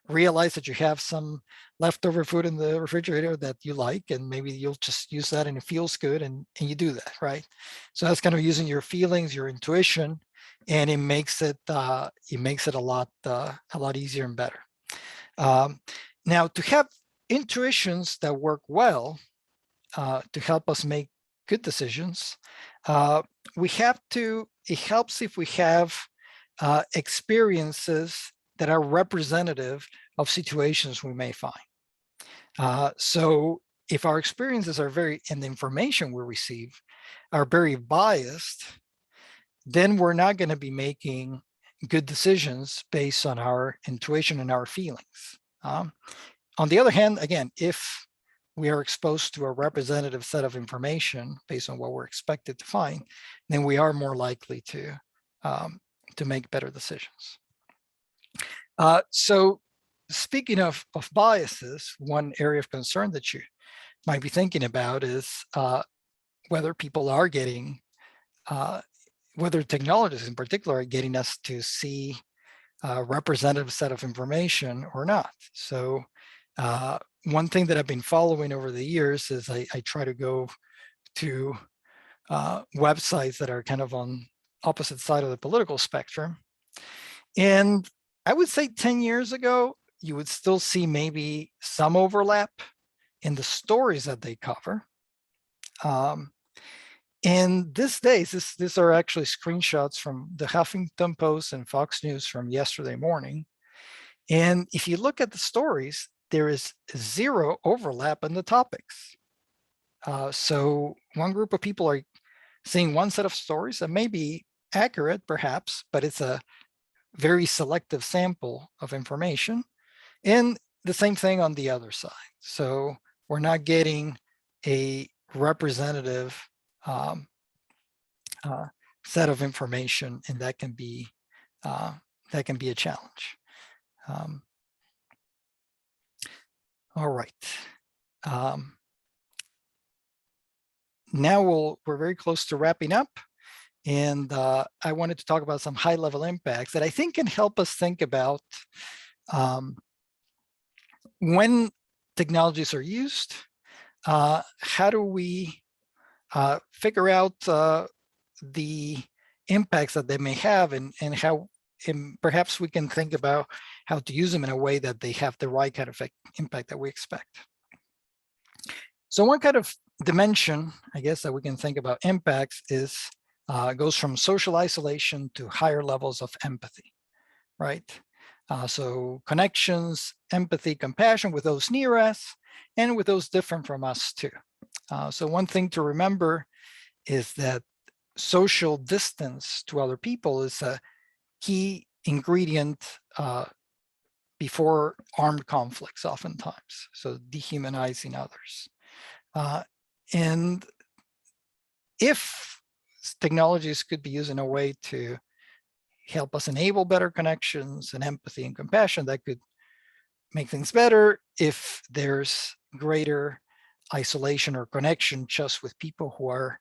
realize that you have some leftover food in the refrigerator that you like, and maybe you'll just use that and it feels good, and you do that, right? So that's kind of using your feelings, your intuition, and it makes it a lot easier and better. Now, to have intuitions that work well to help us make good decisions, it helps if we have experiences that are representative of situations we may find. So if our experiences are and the information we receive are very biased, then we're not going to be making good decisions based on our intuition and our feelings. On the other hand, again, if we are exposed to a representative set of information based on what we're expected to find, then we are more likely to make better decisions. So speaking of biases, one area of concern that you might be thinking about is whether people are getting, whether technologies in particular are getting us to see a representative set of information or not. So one thing that I've been following over the years is I try to go to websites that are kind of on opposite side of the political spectrum. And I would say 10 years ago, you would still see maybe some overlap in the stories that they cover. And these days, these are actually screenshots from the Huffington Post and Fox News from yesterday morning. And if you look at the stories, there is zero overlap in the topics. So one group of people are seeing one set of stories that may be accurate, perhaps, but it's a very selective sample of information. And the same thing on the other side. So we're not getting a representative set of information, and that can be a challenge. All right. Now we're very close to wrapping up, and I wanted to talk about some high-level impacts that I think can help us think about when technologies are used, how do we figure out the impacts that they may have, and how perhaps we can think about how to use them in a way that they have the right kind of impact that we expect. So one kind of dimension, I guess, that we can think about impacts is goes from social isolation to higher levels of empathy, right? So connections, empathy, compassion with those near us and with those different from us too. So one thing to remember is that social distance to other people is a key ingredient before armed conflicts oftentimes, so dehumanizing others. And if technologies could be used in a way to help us enable better connections and empathy and compassion, that could make things better. If there's greater isolation or connection just with people who are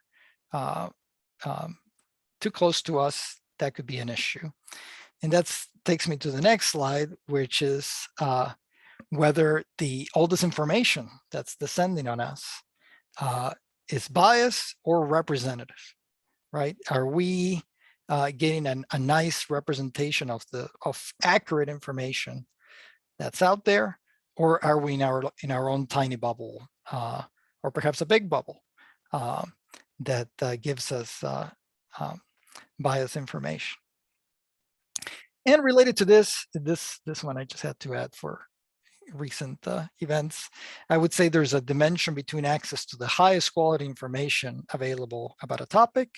too close to us, that could be an issue. And that takes me to the next slide, which is whether all this information that's descending on us is biased or representative, right? Are we getting a nice representation of accurate information that's out there, or are we in our own tiny bubble, or perhaps a big bubble that gives us biased information? And related to this one I just had to add for recent events, I would say there's a dimension between access to the highest quality information available about a topic,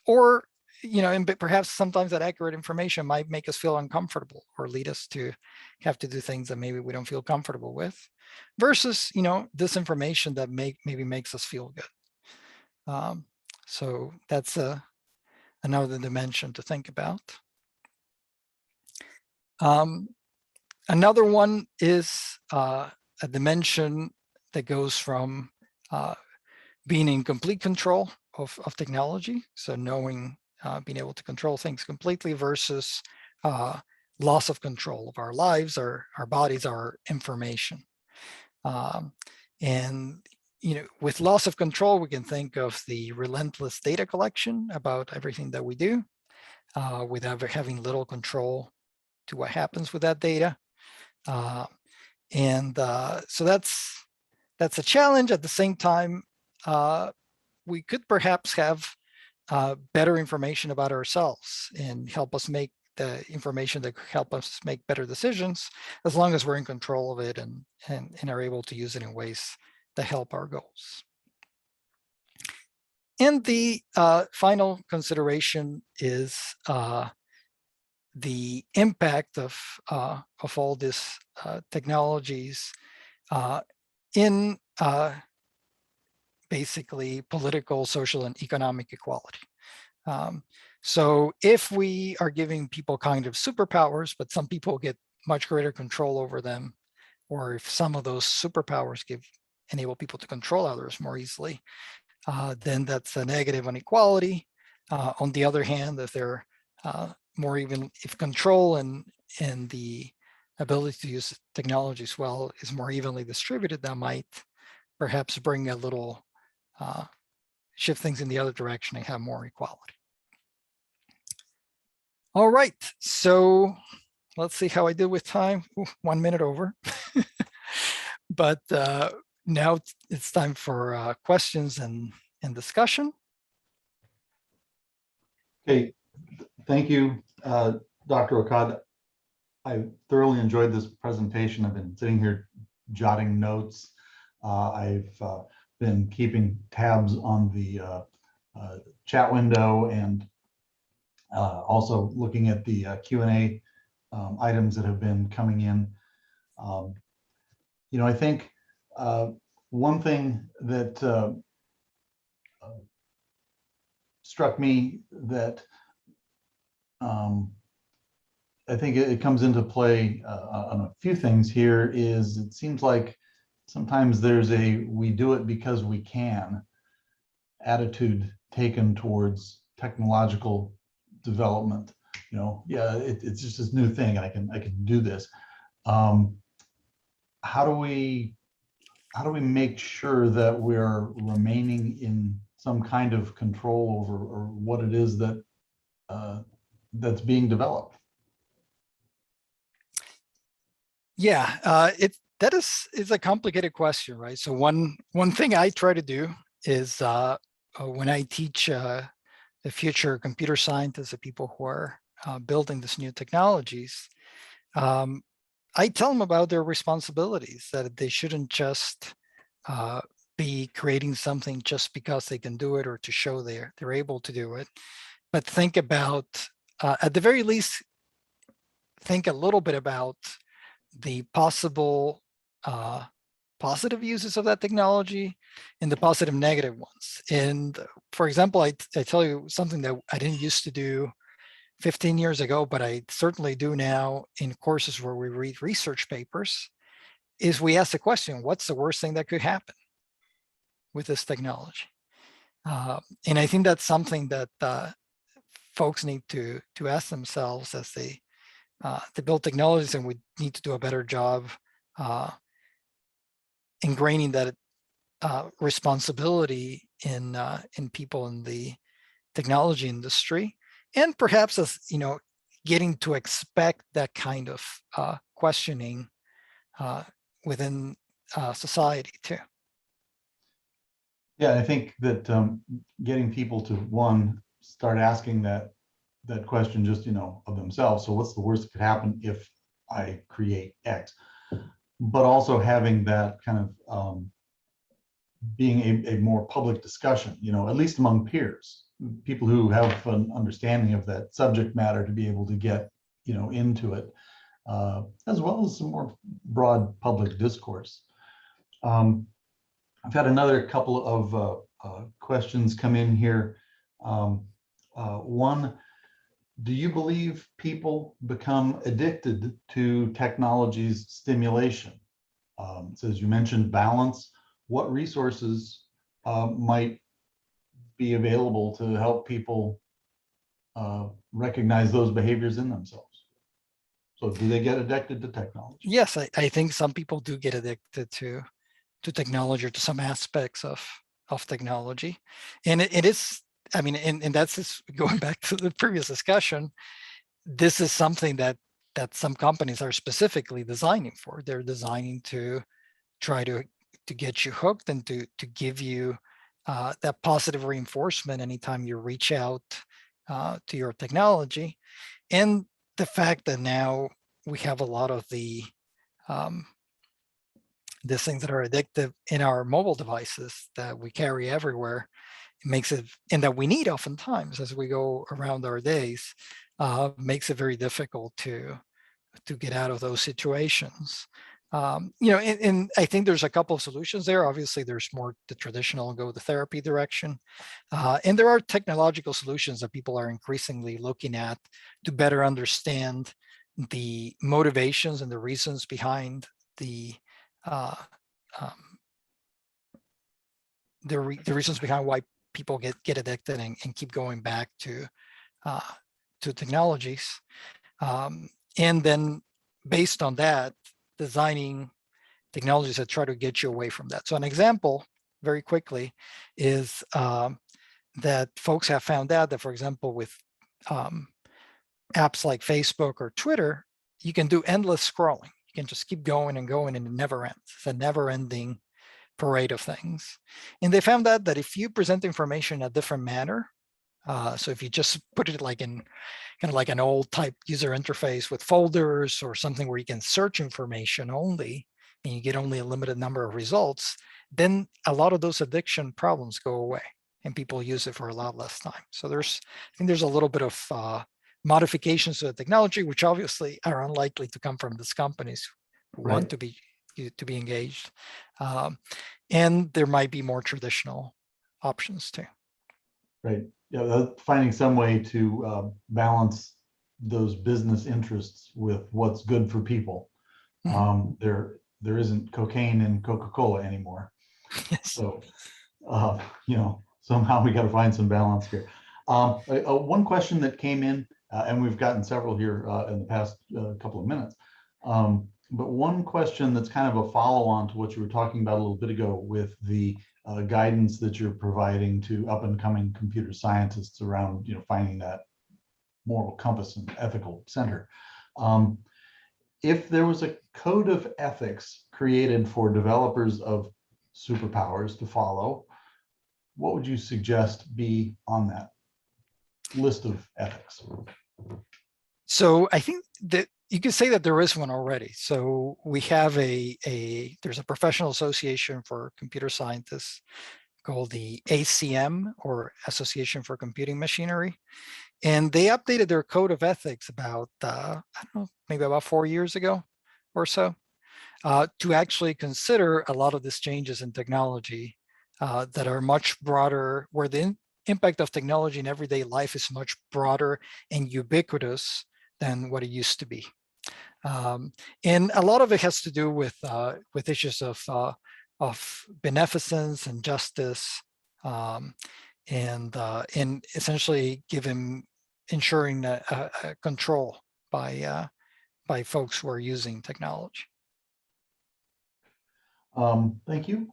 or and perhaps sometimes that accurate information might make us feel uncomfortable or lead us to have to do things that maybe we don't feel comfortable with, versus this information that maybe makes us feel good. So that's another dimension to think about. Another one is a dimension that goes from being in complete control of technology, so knowing, being able to control things completely, versus loss of control of our lives, our bodies, our information. And with loss of control, we can think of the relentless data collection about everything that we do, without having little control to what happens with that data. So that's a challenge. At the same time, we could perhaps have better information about ourselves and help us make the information that could help us make better decisions, as long as we're in control of it and are able to use it in ways that help our goals. And the final consideration is the impact of all these technologies in basically political, social, and economic equality. So if we are giving people kind of superpowers, but some people get much greater control over them, or if some of those superpowers enable people to control others more easily, then that's a negative on equality. On the other hand, if they're more even, if control and the ability to use technologies well is more evenly distributed, that might perhaps bring a little shift things in the other direction and have more equality. All right, so let's see how I did with time. Ooh, 1 minute over. But now it's time for questions and discussion. Okay, thank you, Dr. Hourcade. I thoroughly enjoyed this presentation. I've been sitting here jotting notes. I've been keeping tabs on the chat window, and also looking at the Q&A items that have been coming in. I think one thing that struck me that I think it comes into play on a few things here is, it seems like sometimes there's a "we do it because we can" attitude taken towards technological development. Yeah, it's just this new thing, and I can do this. How do we make sure that we're remaining in some kind of control over or what it is that that's being developed? Yeah, that is a complicated question, right? So one thing I try to do is when I teach the future computer scientists, the people who are building these new technologies, I tell them about their responsibilities, that they shouldn't just be creating something just because they can do it or to show they're able to do it, but think about, at the very least, think a little bit about the possible positive uses of that technology and the positive negative ones. And for example, I tell you something that I didn't used to do 15 years ago, but I certainly do now in courses where we read research papers, is we ask the question, what's the worst thing that could happen with this technology? And I think that's something that folks need to ask themselves as they build technologies, and we need to do a better job ingraining that responsibility in people in the technology industry, and perhaps as getting to expect that kind of questioning within society too. Yeah, I think that getting people to, one, start asking that question just of themselves. So what's the worst that could happen if I create X? But also having that kind of being a more public discussion, at least among peers, people who have an understanding of that subject matter, to be able to get into it, as well as some more broad public discourse. I've had another couple of questions come in here. One Do you believe people become addicted to technology's stimulation? So as you mentioned, balance. What resources might be available to help people recognize those behaviors in themselves? So do they get addicted to technology? Yes, I think some people do get addicted to technology or to some aspects of technology. And it is, I mean, and that's just going back to the previous discussion, this is something that some companies are specifically designing for. They're designing to try to get you hooked and to give you that positive reinforcement anytime you reach out to your technology. And the fact that now we have a lot of um, these things that are addictive in our mobile devices that we carry everywhere, it makes it, and that we need oftentimes as we go around our days, makes it very difficult to get out of those situations. And I think there's a couple of solutions there. Obviously, there's more the traditional go the therapy direction. And there are technological solutions that people are increasingly looking at to better understand the motivations and the reasons behind the uh, um, the reasons behind why people get addicted and keep going back uh, to technologies. And then based on that, designing technologies that try to get you away from that. So an example, very quickly, is that folks have found out that, for example, with apps like Facebook or Twitter, you can do endless scrolling. You can just keep going and going, and it never ends. It's a never-ending parade of things. And they found out that if you present information in a different manner, so if you just put it like in kind of like an old type user interface with folders or something where you can search information only, and you get only a limited number of results, then a lot of those addiction problems go away and people use it for a lot less time. So I think there's a little bit of modifications to the technology, which obviously are unlikely to come from these companies who want to be engaged. And there might be more traditional options too. Right. Yeah, finding some way to balance those business interests with what's good for people. There isn't cocaine in Coca-Cola anymore. Yes. So, somehow we got to find some balance here. One question that came in, and we've gotten several here in the past couple of minutes, but one question that's kind of a follow-on to what you were talking about a little bit ago with the guidance that you're providing to up-and-coming computer scientists around, finding that moral compass and ethical center. If there was a code of ethics created for developers of superpowers to follow, what would you suggest be on that list of ethics? So I think that you could say that there is one already. So we have there's a professional association for computer scientists called the ACM, or Association for Computing Machinery. And they updated their code of ethics about, I don't know, maybe about 4 years ago or so, to actually consider a lot of these changes in technology that are much broader, where the impact of technology in everyday life is much broader and ubiquitous than what it used to be. And a lot of it has to do with issues of beneficence and justice, and essentially ensuring control by folks who are using technology. Thank you.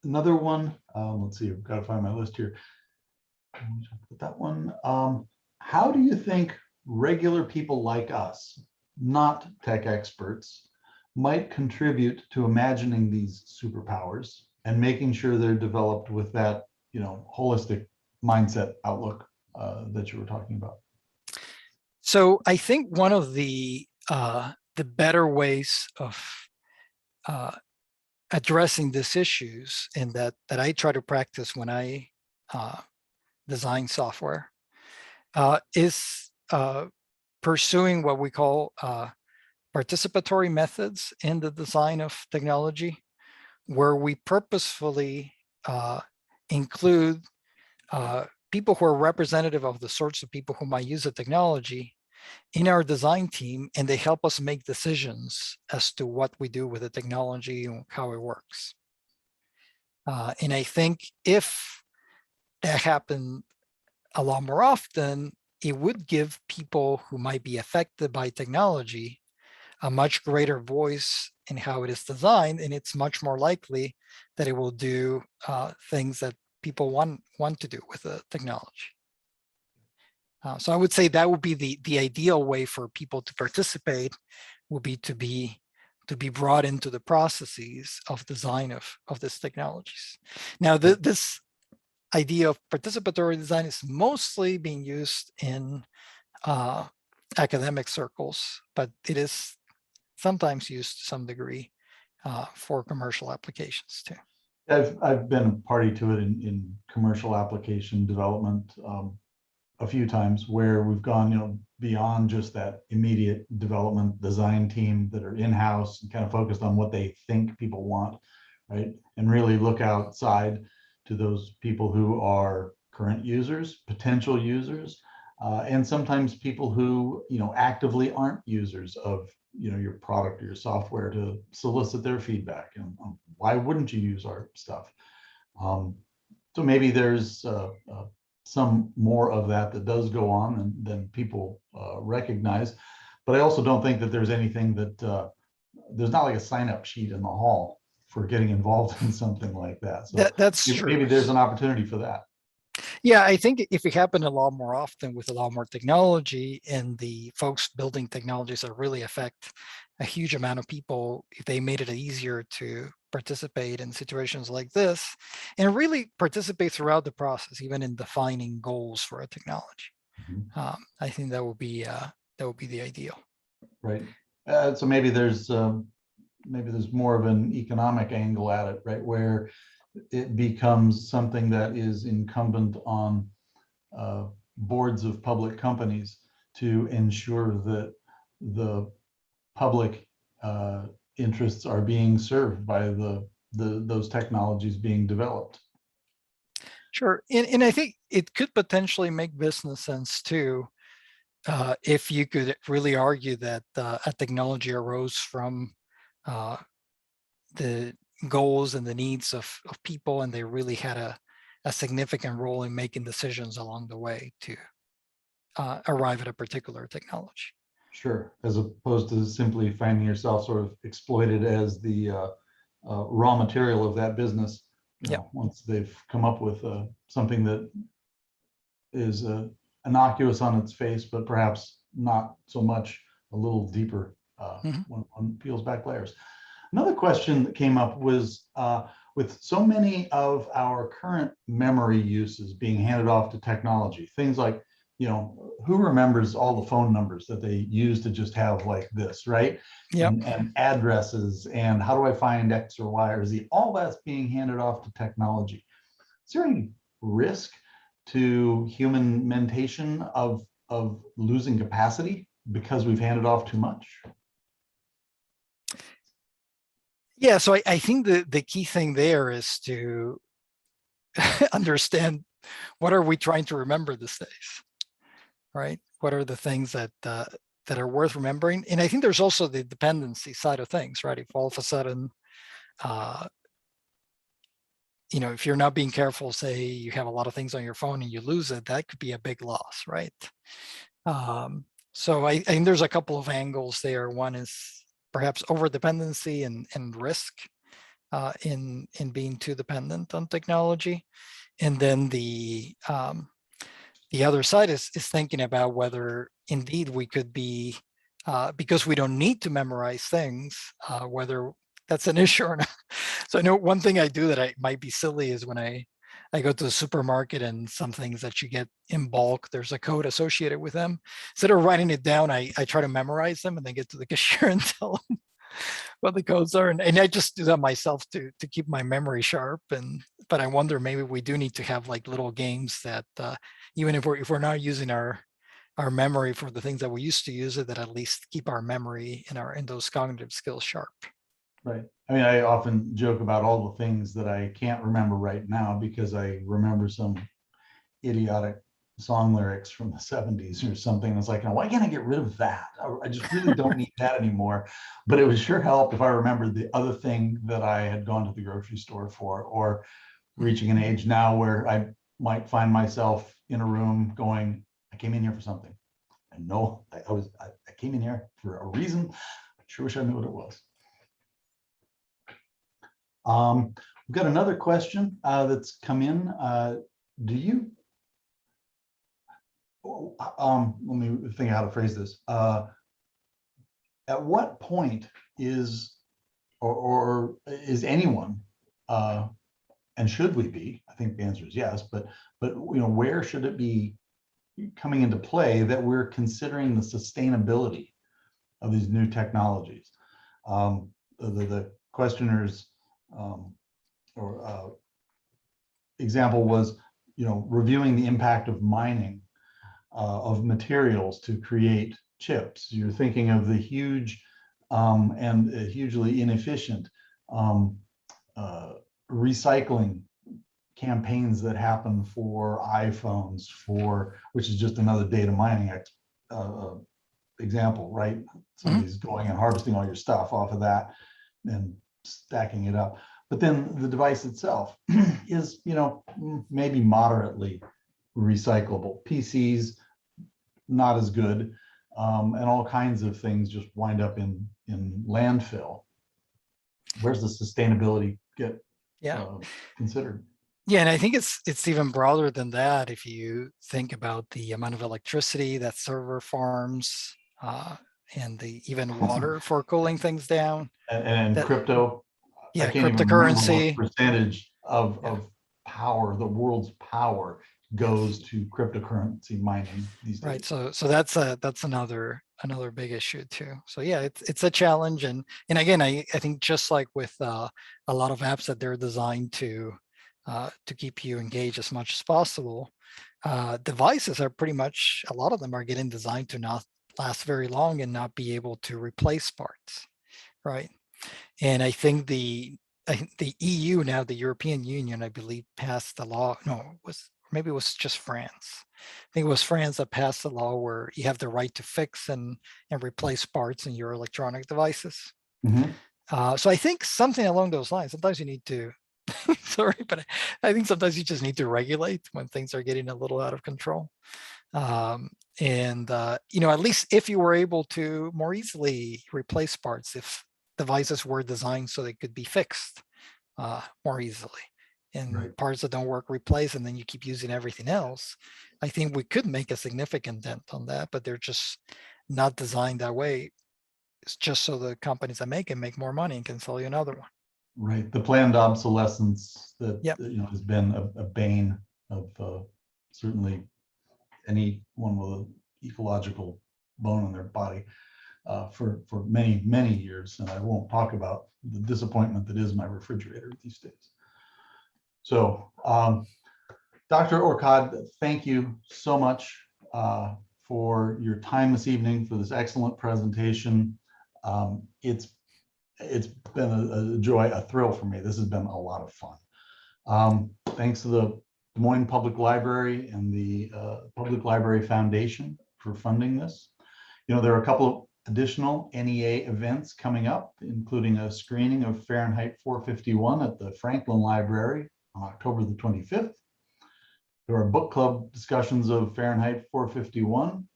Another one. Let's see. I've got to find my list here. Put that one. How do you think regular people like us, not tech experts, might contribute to imagining these superpowers and making sure they're developed with that, holistic mindset outlook that you were talking about? So I think one of the better ways of addressing these issues, and that I try to practice when I design software, is pursuing what we call participatory methods in the design of technology, where we purposefully include people who are representative of the sorts of people who might use the technology in our design team, and they help us make decisions as to what we do with the technology and how it works. And I think if that happened a lot more often, it would give people who might be affected by technology a much greater voice in how it is designed, and it's much more likely that it will do things that people want to do with the technology. So I would say that would be the ideal way for people to participate, would be to be brought into the processes of design of these technologies. Now, this idea of participatory design is mostly being used in academic circles, but it is sometimes used to some degree for commercial applications too. I've been a party to it in commercial application development a few times, where we've gone, beyond just that immediate development design team that are in-house and kind of focused on what they think people want, right? And really look outside to those people who are current users, potential users, and sometimes people who, actively aren't users of, your product or your software, to solicit their feedback. And why wouldn't you use our stuff? So maybe there's some more of that does go on than people recognize. But I also don't think that there's anything that there's not like a sign-up sheet in the hall for getting involved in something like that. So That's true. Maybe there's an opportunity for that. Yeah, I think if it happened a lot more often with a lot more technology, and the folks building technologies that really affect a huge amount of people, if they made it easier to participate in situations like this and really participate throughout the process, even in defining goals for a technology, I think that would be the ideal. Right. So maybe there's more of an economic angle at it, right, where it becomes something that is incumbent on boards of public companies to ensure that the public interests are being served by those technologies being developed. Sure, and I think it could potentially make business sense too, if you could really argue that a technology arose from the goals and the needs of people, and they really had a significant role in making decisions along the way to arrive at a particular technology. Sure, as opposed to simply finding yourself sort of exploited as the raw material of that business. Once they've come up with something that is innocuous on its face, but perhaps not so much, a little deeper when one peels back layers. Another question that came up was with so many of our current memory uses being handed off to technology, things like, who remembers all the phone numbers that they used to just have like this, right? Yep. And addresses, and how do I find X or Y or Z? All that's being handed off to technology. Is there any risk to human mentation of losing capacity because we've handed off too much? Yeah, so I think the key thing there is to understand, what are we trying to remember these days, right? What are the things that are worth remembering? And I think there's also the dependency side of things, right? If all of a sudden, if you're not being careful, say you have a lot of things on your phone and you lose it, that could be a big loss, right? So I think there's a couple of angles there. One is perhaps over dependency and risk in being too dependent on technology, and then the other side is thinking about whether indeed we could be, because we don't need to memorize things, whether that's an issue or not. So I know one thing I do that might be silly is when I go to the supermarket, and some things that you get in bulk, there's a code associated with them. Instead of writing it down, I try to memorize them and then get to the cashier and tell them what the codes are. And I just do that myself to keep my memory sharp. But I wonder, maybe we do need to have like little games that even if we're not using our memory for the things that we used to use it, that at least keep our memory and those cognitive skills sharp. Right. I mean, I often joke about all the things that I can't remember right now because I remember some idiotic song lyrics from the 70s or something. It's like, why can't I get rid of that? I just really don't need that anymore. But it would sure help if I remembered the other thing that I had gone to the grocery store for, or reaching an age now where I might find myself in a room going, I came in here for something. And no, I came in here for a reason. I sure wish I knew what it was. We've got another question that's come in. Do you, let me think how to phrase this. At what point is, or is anyone, and should we be? I think the answer is yes, but where should it be coming into play that we're considering the sustainability of these new technologies? The questioner's example was, reviewing the impact of mining of materials to create chips. You're thinking of the huge and hugely inefficient recycling campaigns that happen for iPhones, which is just another data mining example, right? Somebody's going and harvesting all your stuff off of that and stacking it up. But then the device itself is, maybe moderately recyclable. PCs, not as good, and all kinds of things just wind up in landfill. Where's the sustainability get considered? Yeah, and I think it's even broader than that. If you think about the amount of electricity that server farms and even water for cooling things down. And crypto. Yeah, I can't even cryptocurrency. remember what percentage of power, the world's power, goes to cryptocurrency mining these days. Right. So that's another big issue too. So yeah, it's a challenge, and again, I think just like with a lot of apps that they're designed to keep you engaged as much as possible, devices are pretty much, a lot of them are getting designed to not last very long and not be able to replace parts, right? And I think the EU now, the European Union, I believe, passed a law. No, maybe it was just France. I think it was France that passed a law where you have the right to fix and replace parts in your electronic devices. So I think something along those lines. Sometimes you need to, sorry, but I think sometimes you just need to regulate when things are getting a little out of control. At least if you were able to more easily replace parts, if devices were designed so they could be fixed more easily, and parts that don't work replace, and then you keep using everything else, I think we could make a significant dent on that, but they're just not designed that way. It's just so the companies that make it make more money and can sell you another one. Right. The planned obsolescence that has been a bane of certainly anyone with an ecological bone in their body for many, many years. And I won't talk about the disappointment that is my refrigerator these days. So, Dr. Hourcade, thank you so much for your time this evening, for this excellent presentation. It's been a joy, a thrill for me. This has been a lot of fun. Thanks to the Des Moines Public Library and the Public Library Foundation for funding this. There are a couple of additional NEA events coming up, including a screening of Fahrenheit 451 at the Franklin Library on October the 25th. There are book club discussions of Fahrenheit 451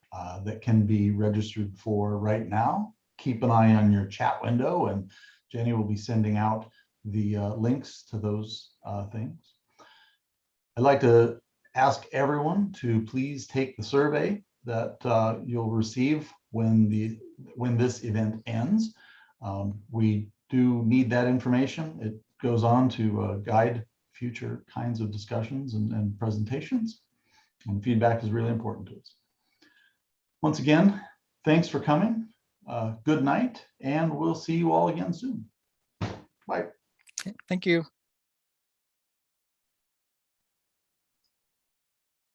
that can be registered for right now. Keep an eye on your chat window, and Jenny will be sending out the links to those things. I'd like to ask everyone to please take the survey that you'll receive when this event ends. We do need that information. It goes on to guide future kinds of discussions and presentations, and feedback is really important to us. Once again, thanks for coming. Good night, and we'll see you all again soon. Bye. Thank you.